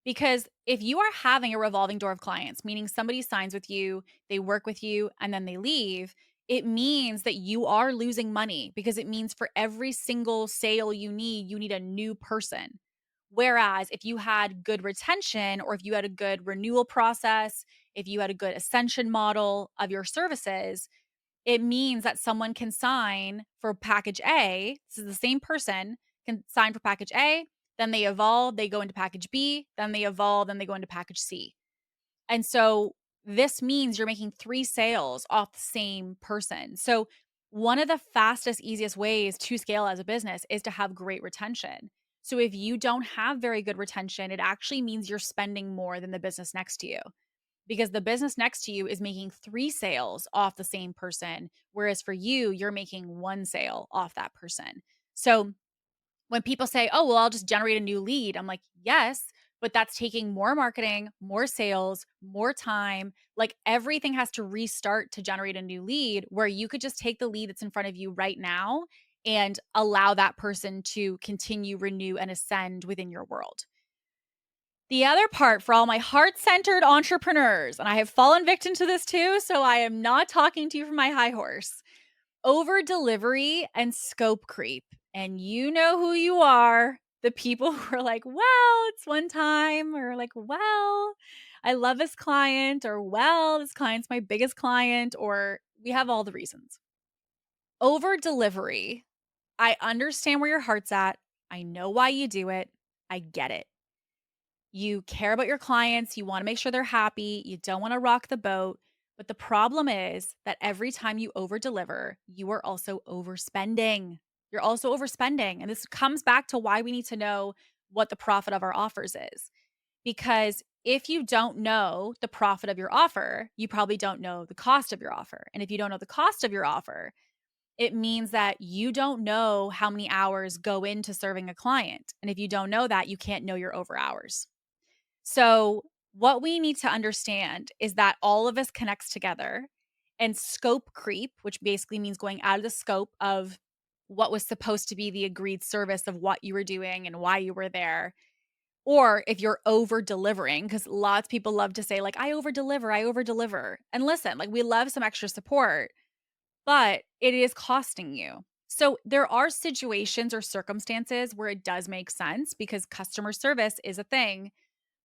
Because if you are having a revolving door of clients, meaning somebody signs with you, they work with you, and then they leave, it means that you are losing money, because it means for every single sale you need a new person. Whereas if you had good retention, or if you had a good renewal process, if you had a good ascension model of your services, it means that someone can sign for package A. This is the same person can sign for package A, then they evolve, they go into package B, then they evolve, then they go into package C. And so this means you're making 3 sales off the same person. So one of the fastest, easiest ways to scale as a business is to have great retention. So if you don't have very good retention, it actually means you're spending more than the business next to you, because the business next to you is making 3 sales off the same person, whereas for you, you're making 1 sale off that person. So when people say, oh, well, I'll just generate a new lead, I'm like, yes, but that's taking more marketing, more sales, more time. Like, everything has to restart to generate a new lead, where you could just take the lead that's in front of you right now and allow that person to continue, renew, and ascend within your world. The other part, for all my heart-centered entrepreneurs, and I have fallen victim to this too, so I am not talking to you from my high horse. Over delivery and scope creep. And you know who you are. The people who are like, well, it's one time, or like, well, I love this client, or well, this client's my biggest client, or we have all the reasons. Over delivery. I understand where your heart's at. I know why you do it. I get it. You care about your clients. You want to make sure they're happy. You don't want to rock the boat. But the problem is that every time you over deliver, you are also overspending. You're also overspending. And this comes back to why we need to know what the profit of our offers is. Because if you don't know the profit of your offer, you probably don't know the cost of your offer. And if you don't know the cost of your offer, it means that you don't know how many hours go into serving a client. And if you don't know that, you can't know your over hours. So, what we need to understand is that all of this connects together, and scope creep, which basically means going out of the scope of what was supposed to be the agreed service of what you were doing and why you were there. Or if you're over delivering, because lots of people love to say, like, I over deliver, I over deliver. And listen, like, we love some extra support, but it is costing you. So, there are situations or circumstances where it does make sense because customer service is a thing,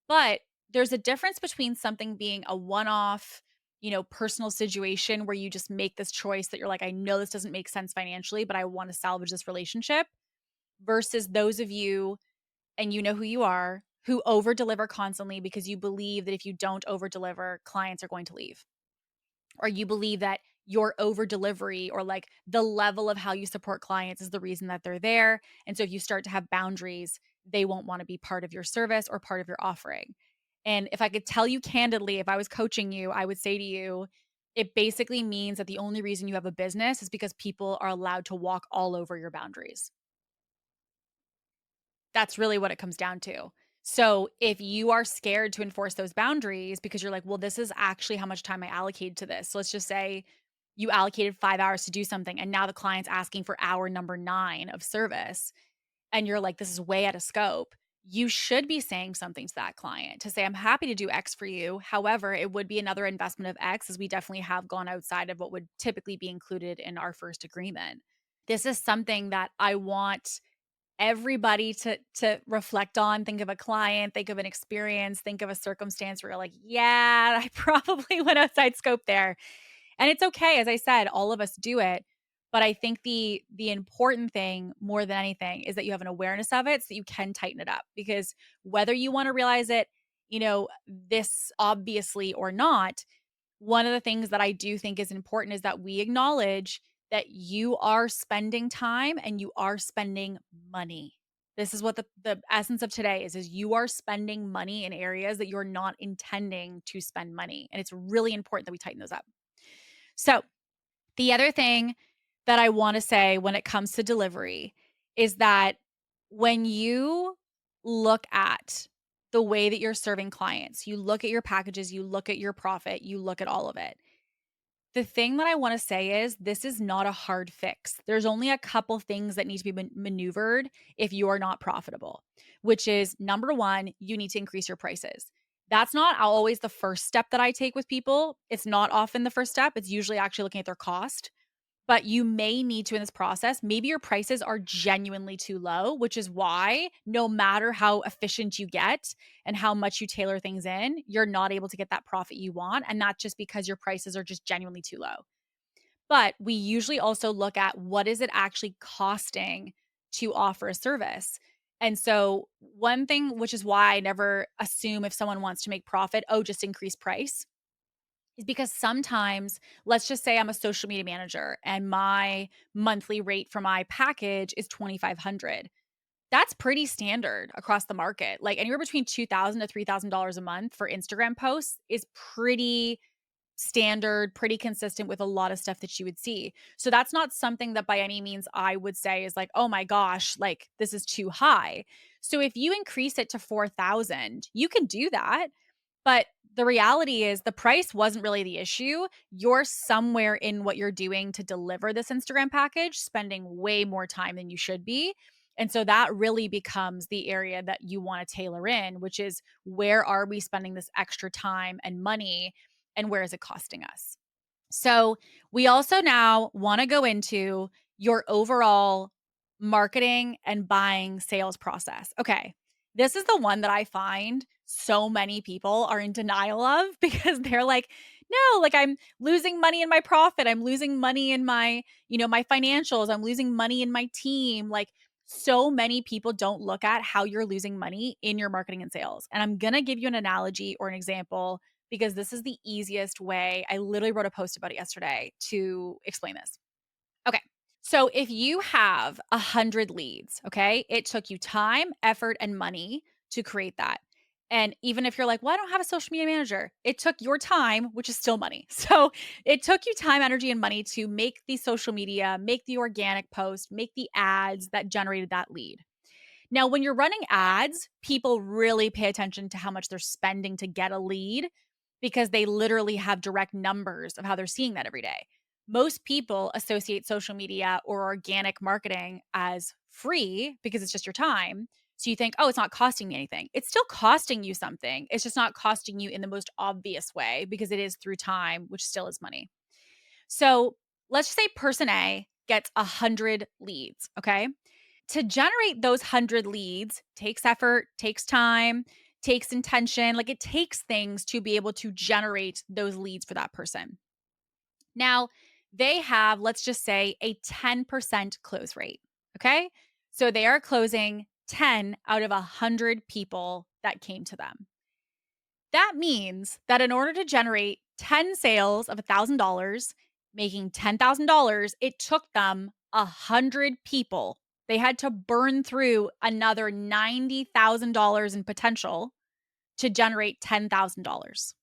but there's a difference between something being a one-off, personal situation where you just make this choice that you're like, I know this doesn't make sense financially, but I want to salvage this relationship, versus those of you, and you know who you are, who over deliver constantly because you believe that if you don't over deliver, clients are going to leave. Or you believe that your over delivery or like the level of how you support clients is the reason that they're there. And so if you start to have boundaries, they won't want to be part of your service or part of your offering. And if I could tell you candidly, if I was coaching you, I would say to you, it basically means that the only reason you have a business is because people are allowed to walk all over your boundaries. That's really what it comes down to. So if you are scared to enforce those boundaries because you're like, well, this is actually how much time I allocated to this. So let's just say you allocated 5 hours to do something and now the client's asking for hour number 9 of service. And you're like, this is way out of scope. You should be saying something to that client to say, I'm happy to do X for you. However, it would be another investment of X, as we definitely have gone outside of what would typically be included in our first agreement. This is something that I want everybody to reflect on. Think of a client, think of an experience, think of a circumstance where you're like, yeah, I probably went outside scope there. And it's okay. As I said, all of us do it. But I think the important thing more than anything is that you have an awareness of it so that you can tighten it up. Because whether you want to realize it, this obviously or not, one of the things that I do think is important is that we acknowledge that you are spending time and you are spending money. This is what the essence of today is you are spending money in areas that you're not intending to spend money. And it's really important that we tighten those up. So the other thing that I want to say when it comes to delivery is that when you look at the way that you're serving clients, you look at your packages, you look at your profit, you look at all of it. The thing that I want to say is this is not a hard fix. There's only a couple things that need to be maneuvered if you are not profitable, which is number one, you need to increase your prices. That's not always the first step that I take with people. It's not often the first step. It's usually actually looking at their cost. But you may need to in this process. Maybe your prices are genuinely too low, which is why no matter how efficient you get and how much you tailor things in, you're not able to get that profit you want. And not just because your prices are just genuinely too low. But we usually also look at what is it actually costing to offer a service. And so one thing, which is why I never assume if someone wants to make profit, oh, just increase price, is because sometimes, let's just say I'm a social media manager and my monthly rate for my package is $2,500. That's pretty standard across the market. Like anywhere between $2,000 to $3,000 a month for Instagram posts is pretty standard, pretty consistent with a lot of stuff that you would see. So that's not something that by any means I would say is like, oh my gosh, like this is too high. So if you increase it to 4,000, you can do that. But the reality is the price wasn't really the issue. You're somewhere in what you're doing to deliver this Instagram package, spending way more time than you should be. And so that really becomes the area that you want to tailor in, which is where are we spending this extra time and money and where is it costing us? So we also now want to go into your overall marketing and buying sales process. Okay. This is the one that I find so many people are in denial of because they're like, no, like I'm losing money in my profit. I'm losing money in my, my financials. I'm losing money in my team. Like so many people don't look at how you're losing money in your marketing and sales. And I'm going to give you an analogy or an example because this is the easiest way. I literally wrote a post about it yesterday to explain this. Okay. So if you have 100 leads, okay, it took you time, effort, and money to create that. And even if you're like, well, I don't have a social media manager, it took your time, which is still money. So it took you time, energy, and money to make the social media, make the organic post, make the ads that generated that lead. Now, when you're running ads, people really pay attention to how much they're spending to get a lead because they literally have direct numbers of how they're seeing that every day. Most people associate social media or organic marketing as free because it's just your time. So you think, oh, it's not costing me anything. It's still costing you something. It's just not costing you in the most obvious way because it is through time, which still is money. So let's just say person A gets 100 leads, okay? To generate those 100 leads takes effort, takes time, takes intention. Like it takes things to be able to generate those leads for that person. Now, they have, let's just say, a 10% close rate. Okay. So they are closing 10 out of 100 people that came to them. That means that in order to generate 10 sales of $1,000, making $10,000, it took them 100 people. They had to burn through another $90,000 in potential to generate $10,000.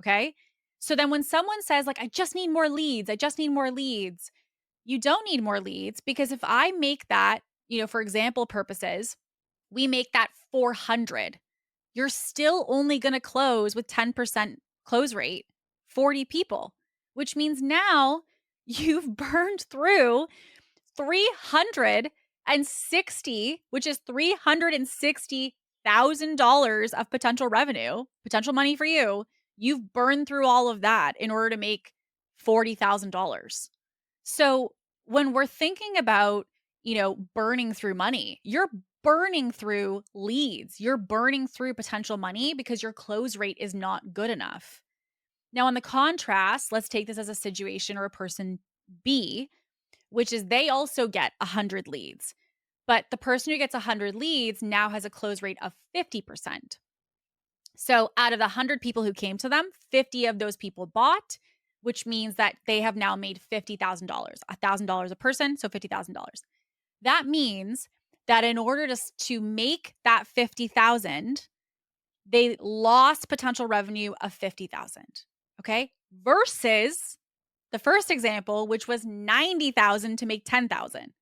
Okay. So then when someone says, like, I just need more leads, I just need more leads, you don't need more leads because if I make that, for example purposes, we make that 400, you're still only going to close with 10% close rate, 40 people, which means now you've burned through 360, which is $360,000 of potential revenue, potential money for you. You've burned through all of that in order to make $40,000. So when we're thinking about, burning through money, you're burning through leads, you're burning through potential money because your close rate is not good enough. Now, on the contrast, let's take this as a situation or a person B, which is they also get 100 leads. But the person who gets 100 leads now has a close rate of 50%. So out of the 100 people who came to them, 50 of those people bought, which means that they have now made $50,000, $1,000 a person, so $50,000. That means that in order to make that 50,000, they lost potential revenue of 50,000. Okay? Versus the first example, which was 90,000 to make 10,000.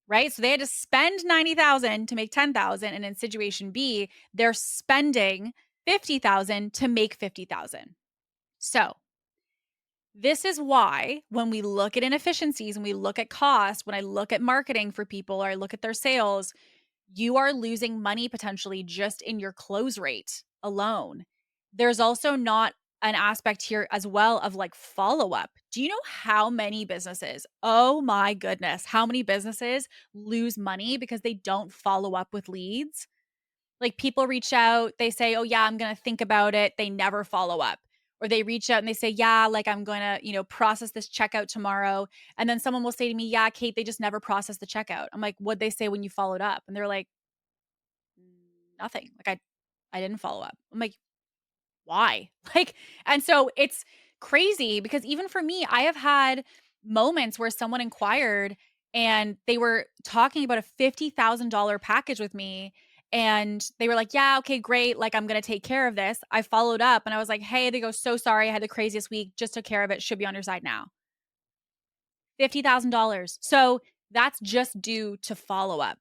Right? So they had to spend 90,000 to make 10,000, and in situation B, they're spending 50,000 to make 50,000. So, this is why when we look at inefficiencies and we look at cost, when I look at marketing for people or I look at their sales, you are losing money potentially just in your close rate alone. There's also not an aspect here as well of like follow up. Do you know how many businesses, oh my goodness, how many businesses lose money because they don't follow up with leads? Like people reach out, they say, oh yeah, I'm going to think about it. They never follow up. Or they reach out and they say, yeah, like I'm going to, process this checkout tomorrow. And then someone will say to me, yeah, Kate, they just never processed the checkout. I'm like, what'd they say when you followed up? And they're like, nothing. Like I didn't follow up. I'm like, why? Like, and so it's crazy because even for me, I have had moments where someone inquired and they were talking about a $50,000 package with me. And they were like, yeah, okay, great. Like, I'm going to take care of this. I followed up and I was like, hey, they go, so sorry. I had the craziest week. Just took care of it. Should be on your side now. $50,000. So that's just due to follow up.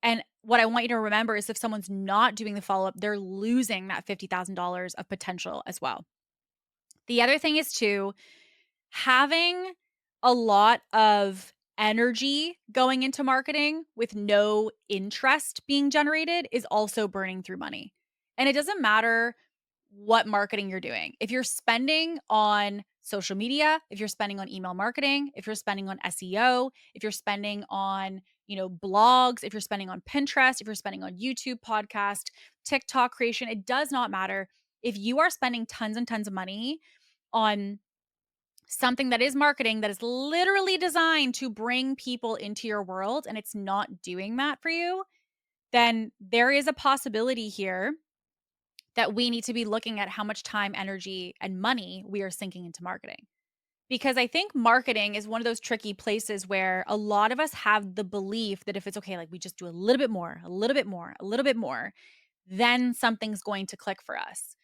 And what I want you to remember is if someone's not doing the follow up, they're losing that $50,000 of potential as well. The other thing is too, having a lot of energy going into marketing with no interest being generated is also burning through money. And it doesn't matter what marketing you're doing. If you're spending on social media, if you're spending on email marketing, if you're spending on SEO, if you're spending on, blogs, if you're spending on Pinterest, if you're spending on YouTube, podcast, TikTok creation, it does not matter. If you are spending tons and tons of money on something that is marketing that is literally designed to bring people into your world and it's not doing that for you, then there is a possibility here that we need to be looking at how much time, energy, and money we are sinking into marketing. Because I think marketing is one of those tricky places where a lot of us have the belief that if it's okay, like we just do a little bit more, a little bit more, a little bit more, then something's going to click for us.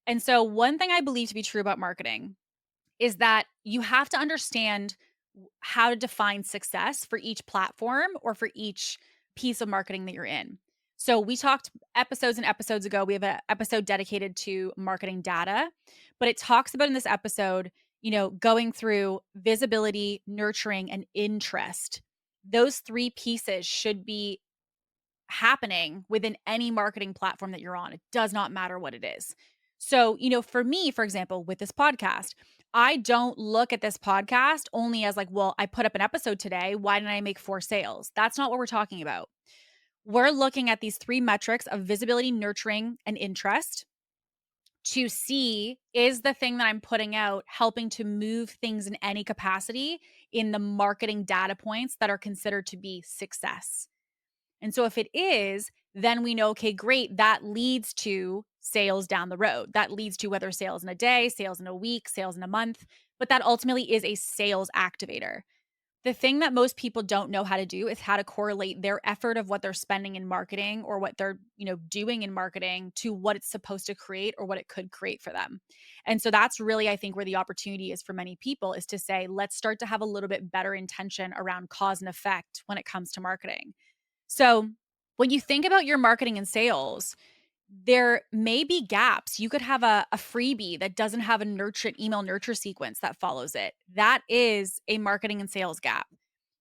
And so, one thing I believe to be true about marketing is that you have to understand how to define success for each platform or for each piece of marketing that you're in. So we talked episodes and episodes ago. We have an episode dedicated to marketing data, but it talks about in this episode, going through visibility, nurturing, and interest. Those three pieces should be happening within any marketing platform that you're on. It does not matter what it is. So, for me, for example, with this podcast, I don't look at this podcast only as like, well, I put up an episode today. Why didn't I make 4 sales? That's not what we're talking about. We're looking at these 3 metrics of visibility, nurturing, and interest to see, is the thing that I'm putting out helping to move things in any capacity in the marketing data points that are considered to be success. And so if it is, then we know, okay, great, that leads to sales down the road. That leads to whether sales in a day, sales in a week, sales in a month, but that ultimately is a sales activator. The thing that most people don't know how to do is how to correlate their effort of what they're spending in marketing or what they're, doing in marketing to what it's supposed to create or what it could create for them. And so that's really, I think, where the opportunity is for many people is to say, let's start to have a little bit better intention around cause and effect when it comes to marketing. So when you think about your marketing and sales, there may be gaps. You could have a freebie that doesn't have an email nurture sequence that follows it. That is a marketing and sales gap.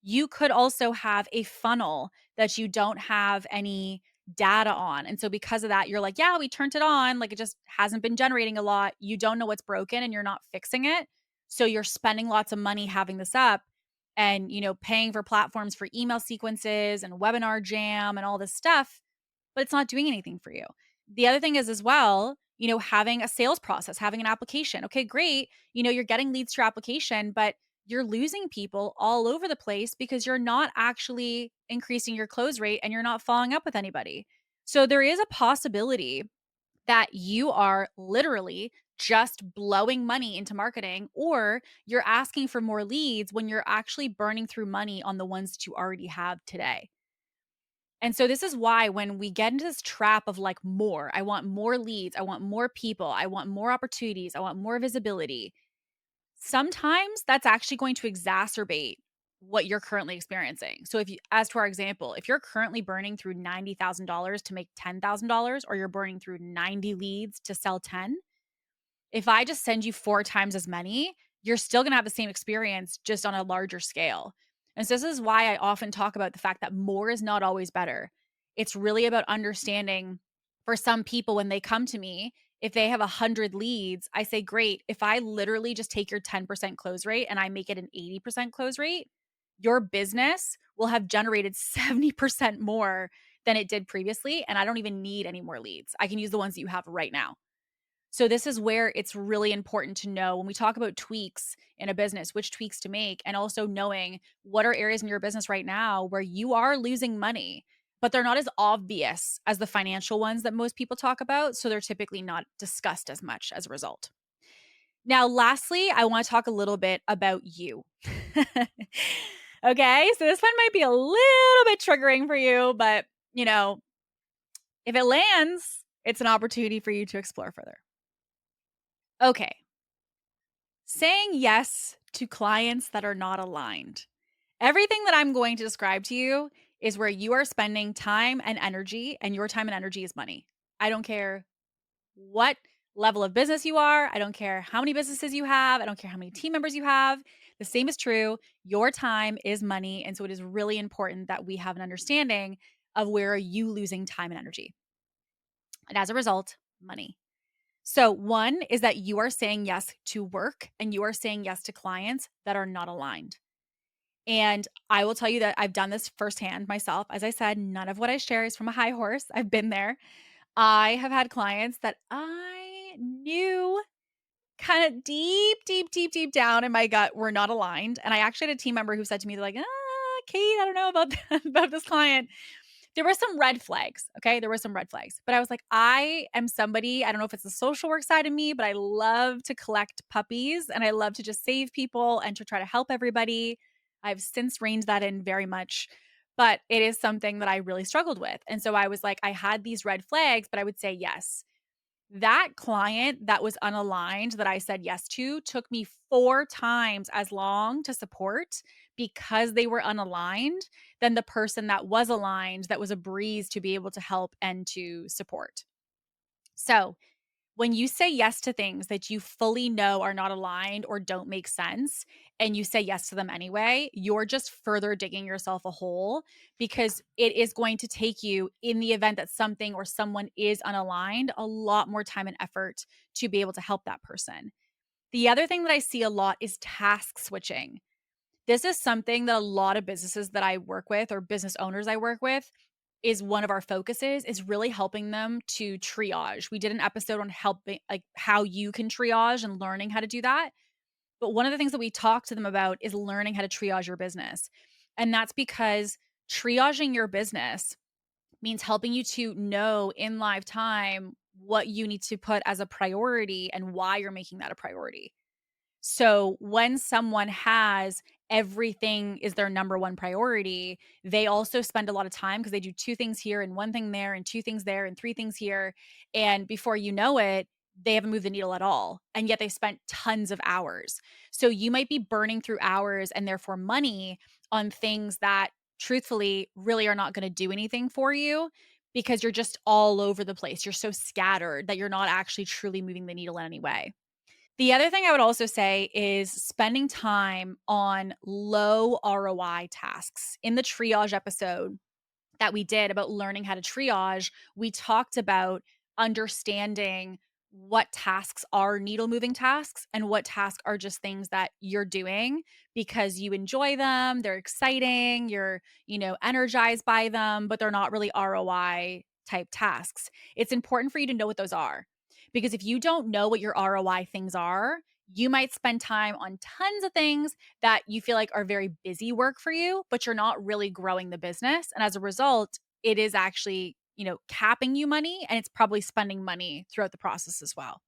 You could also have a funnel that you don't have any data on. And so because of that, you're like, yeah, we turned it on. Like it just hasn't been generating a lot. You don't know what's broken and you're not fixing it. So you're spending lots of money having this up and, paying for platforms for email sequences and webinar jam and all this stuff, but it's not doing anything for you. The other thing is as well, having a sales process, having an application. Okay, great. You're getting leads to your application, but you're losing people all over the place because you're not actually increasing your close rate and you're not following up with anybody. So there is a possibility that you are literally just blowing money into marketing, or you're asking for more leads when you're actually burning through money on the ones that you already have today. And so this is why when we get into this trap of like more, I want more leads, I want more people, I want more opportunities, I want more visibility. Sometimes that's actually going to exacerbate what you're currently experiencing. So as to our example, if you're currently burning through $90,000 to make $10,000 or you're burning through 90 leads to sell 10, if I just send you 4 times as many, you're still going to have the same experience just on a larger scale. And so this is why I often talk about the fact that more is not always better. It's really about understanding for some people when they come to me, if they have 100 leads, I say, great, if I literally just take your 10% close rate and I make it an 80% close rate, your business will have generated 70% more than it did previously. And I don't even need any more leads. I can use the ones that you have right now. So this is where it's really important to know when we talk about tweaks in a business, which tweaks to make, and also knowing what are areas in your business right now where you are losing money, but they're not as obvious as the financial ones that most people talk about. So they're typically not discussed as much as a result. Now, lastly, I want to talk a little bit about you. Okay, so this one might be a little bit triggering for you, but if it lands, it's an opportunity for you to explore further. Okay. Saying yes to clients that are not aligned. Everything that I'm going to describe to you is where you are spending time and energy, and your time and energy is money. I don't care what level of business you are. I don't care how many businesses you have. I don't care how many team members you have. The same is true. Your time is money. And so it is really important that we have an understanding of where are you losing time and energy. And as a result, money. So, one is that you are saying yes to work and you are saying yes to clients that are not aligned. And I will tell you that I've done this firsthand myself. As I said, none of what I share is from a high horse. I've been there. I have had clients that I knew kind of deep, deep, deep, deep down in my gut were not aligned. And I actually had a team member who said to me, they're like, Kate, I don't know about about this client. There were some red flags. Okay. There were some red flags. But I was like, I am somebody, I don't know if it's the social work side of me, but I love to collect puppies and I love to just save people and to try to help everybody. I've since reined that in very much, but it is something that I really struggled with. And so I was like, I had these red flags, but I would say yes. That client that was unaligned that I said yes to took me 4 times as long to support because they were unaligned than the person that was aligned that was a breeze to be able to help and to support. So, when you say yes to things that you fully know are not aligned or don't make sense, and you say yes to them anyway, you're just further digging yourself a hole because it is going to take you, in the event that something or someone is unaligned, a lot more time and effort to be able to help that person. The other thing that I see a lot is task switching. This is something that a lot of businesses that I work with or business owners I work with is one of our focuses is really helping them to triage. We did an episode on helping like how you can triage and learning how to do that. But one of the things that we talk to them about is learning how to triage your business. And that's because triaging your business means helping you to know in live time what you need to put as a priority and why you're making that a priority. So when someone has everything is their number one priority, they also spend a lot of time because they do 2 things here and 1 thing there and 2 things there and 3 things here. And before you know it, they haven't moved the needle at all. And yet they spent tons of hours. So you might be burning through hours and therefore money on things that truthfully really are not going to do anything for you because you're just all over the place. You're so scattered that you're not actually truly moving the needle in any way. The other thing I would also say is spending time on low ROI tasks. In the triage episode that we did about learning how to triage, we talked about understanding what tasks are needle moving tasks and what tasks are just things that you're doing because you enjoy them, they're exciting, you're, energized by them, but they're not really ROI type tasks. It's important for you to know what those are. Because if you don't know what your ROI things are, you might spend time on tons of things that you feel like are very busy work for you, but you're not really growing the business. And as a result, it is actually, capping you money and it's probably spending money throughout the process as well.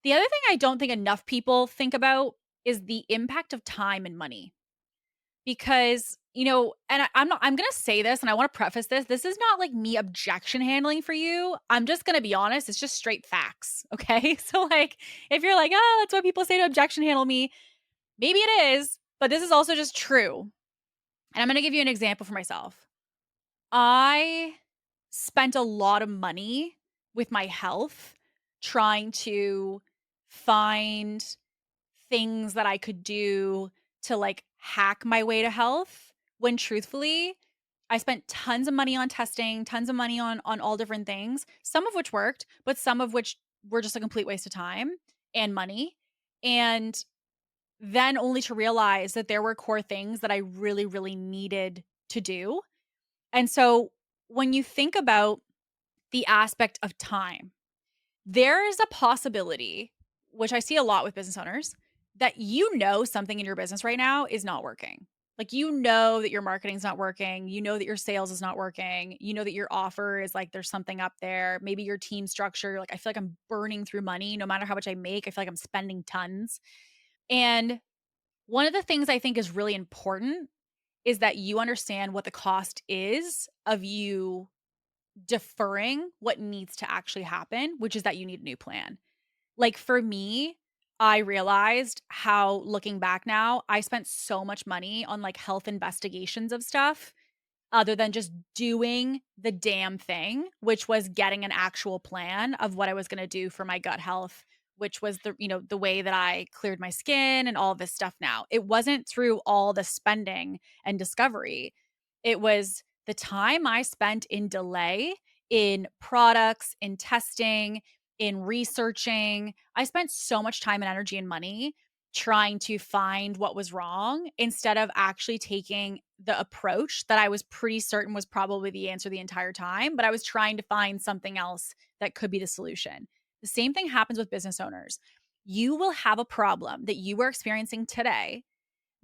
The other thing I don't think enough people think about is the impact of time and money. Because, I'm going to say this and I want to preface this. This is not like me objection handling for you. I'm just going to be honest. It's just straight facts. Okay. So, like, if you're like, oh, that's what people say to objection handle me, maybe it is, but this is also just true. And I'm going to give you an example for myself. I spent a lot of money with my health trying to find things that I could do to like hack my way to health when truthfully I spent tons of money on testing, tons of money on all different things, some of which worked, but some of which were just a complete waste of time and money. And then only to realize that there were core things that I really, really needed to do. And so when you think about the aspect of time, there is a possibility, which I see a lot with business owners, that something in your business right now is not working. Like that your marketing's not working, that your sales is not working, that your offer is like there's something up there, maybe your team structure, like I feel like I'm burning through money no matter how much I make, I feel like I'm spending tons. And one of the things I think is really important is that you understand what the cost is of you deferring what needs to actually happen, which is that you need a new plan. Like for me, I realized how looking back now, I spent so much money on like health investigations of stuff other than just doing the damn thing, which was getting an actual plan of what I was going to do for my gut health, which was the way that I cleared my skin and all this stuff now. It wasn't through all the spending and discovery. It was the time I spent in delay in products, in testing, in researching. I spent so much time and energy and money trying to find what was wrong instead of actually taking the approach that I was pretty certain was probably the answer the entire time, but I was trying to find something else that could be the solution. The same thing happens with business owners. You will have a problem that you are experiencing today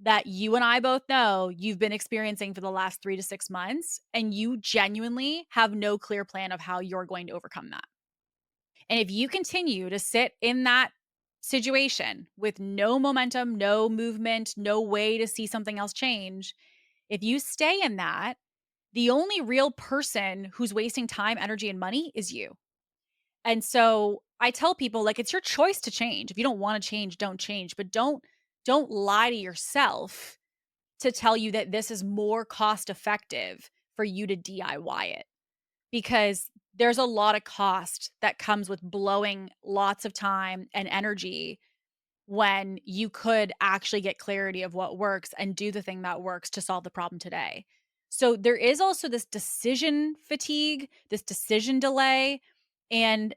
that you and I both know you've been experiencing for the last 3 to 6 months, and you genuinely have no clear plan of how you're going to overcome that. And if you continue to sit in that situation with no momentum, no movement, no way to see something else change, if you stay in that, the only real person who's wasting time, energy, and money is you. And so I tell people, like, it's your choice to change. If you don't want to change, don't change, but don't lie to yourself to tell you that this is more cost effective for you to DIY it, because there's a lot of cost that comes with blowing lots of time and energy when you could actually get clarity of what works and do the thing that works to solve the problem today. So there is also this decision fatigue, this decision delay. And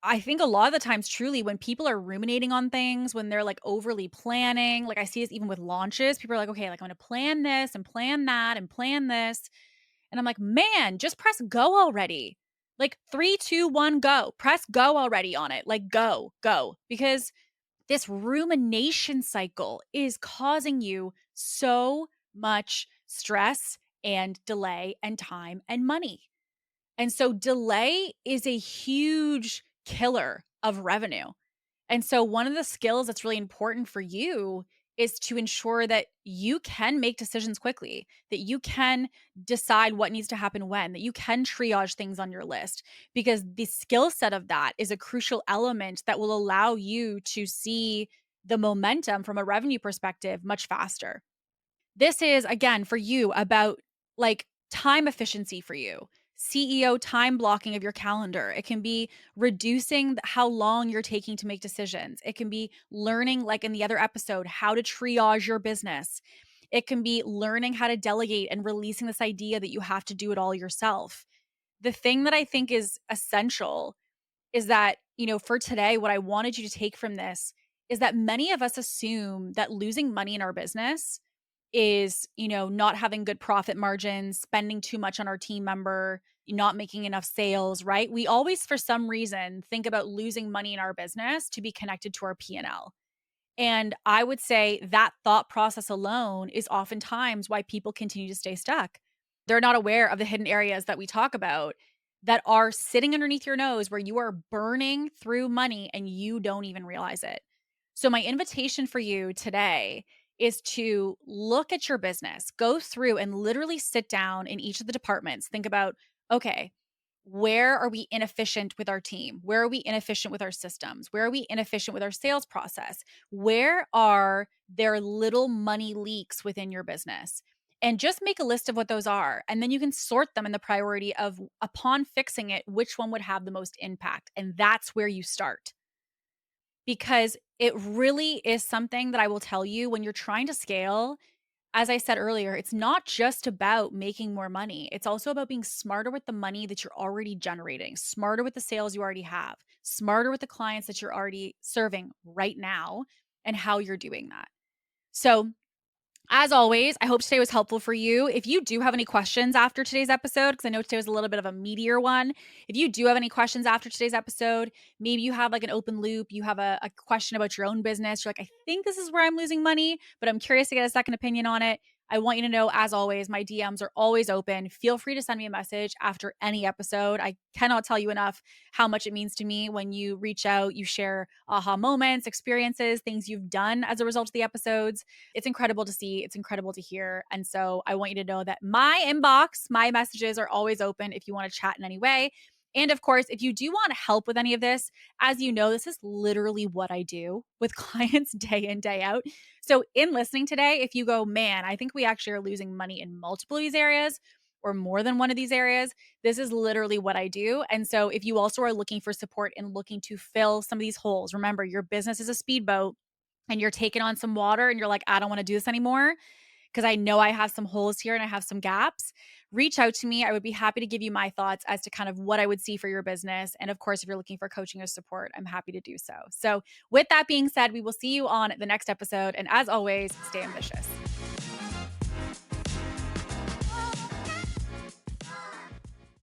I think a lot of the times, truly, when people are ruminating on things, when they're like overly planning, like I see this even with launches, people are like, okay, like I'm going to plan this and plan that and plan this. And I'm like, man, just press go already. Like 3, 2, 1, go. Press go already on it. Like go, go. Because this rumination cycle is causing you so much stress and delay and time and money. And so delay is a huge killer of revenue. And so one of the skills that's really important for you is to ensure that you can make decisions quickly, that you can decide what needs to happen when, that you can triage things on your list, because the skill set of that is a crucial element that will allow you to see the momentum from a revenue perspective much faster. This is, again, for you about like time efficiency for you. CEO time blocking of your calendar. It can be reducing how long you're taking to make decisions. It can be learning, like in the other episode, how to triage your business. It can be learning how to delegate and releasing this idea that you have to do it all yourself. The thing that I think is essential is that, for today, what I wanted you to take from this is that many of us assume that losing money in our business is, not having good profit margins, spending too much on our team member, not making enough sales, right? We always, for some reason, think about losing money in our business to be connected to our P&L. And I would say that thought process alone is oftentimes why people continue to stay stuck. They're not aware of the hidden areas that we talk about that are sitting underneath your nose where you are burning through money and you don't even realize it. So, my invitation for you today is to look at your business, go through and literally sit down in each of the departments. Think about, okay, where are we inefficient with our team? Where are we inefficient with our systems? Where are we inefficient with our sales process? Where are there little money leaks within your business? And just make a list of what those are. And then you can sort them in the priority of, upon fixing it, which one would have the most impact. And that's where you start. Because it really is something that I will tell you, when you're trying to scale, as I said earlier, it's not just about making more money. It's also about being smarter with the money that you're already generating, smarter with the sales you already have, smarter with the clients that you're already serving right now, and how you're doing that. So, as always, I hope today was helpful for you. If you do have any questions after today's episode, because I know today was a little bit of a meatier one, if you do have any questions after today's episode, maybe you have like an open loop, you have a question about your own business, you're like, I think this is where I'm losing money, but I'm curious to get a second opinion on it. I want you to know, as always, my DMs are always open. Feel free to send me a message after any episode. I cannot tell you enough how much it means to me when you reach out, you share aha moments, experiences, things you've done as a result of the episodes. It's incredible to see. It's incredible to hear. And so I want you to know that my inbox, my messages are always open if you want to chat in any way. And of course, if you do want help with any of this, as you know, this is literally what I do with clients day in, day out. So in listening today, if you go, man, I think we actually are losing money in multiple of these areas or more than one of these areas, this is literally what I do. And so if you also are looking for support and looking to fill some of these holes, remember, your business is a speedboat and you're taking on some water and you're like, I don't want to do this anymore because I know I have some holes here and I have some gaps. reach out to me. I would be happy to give you my thoughts as to kind of what I would see for your business. And of course, if you're looking for coaching or support, I'm happy to do so. So with that being said, we will see you on the next episode. And as always, stay ambitious.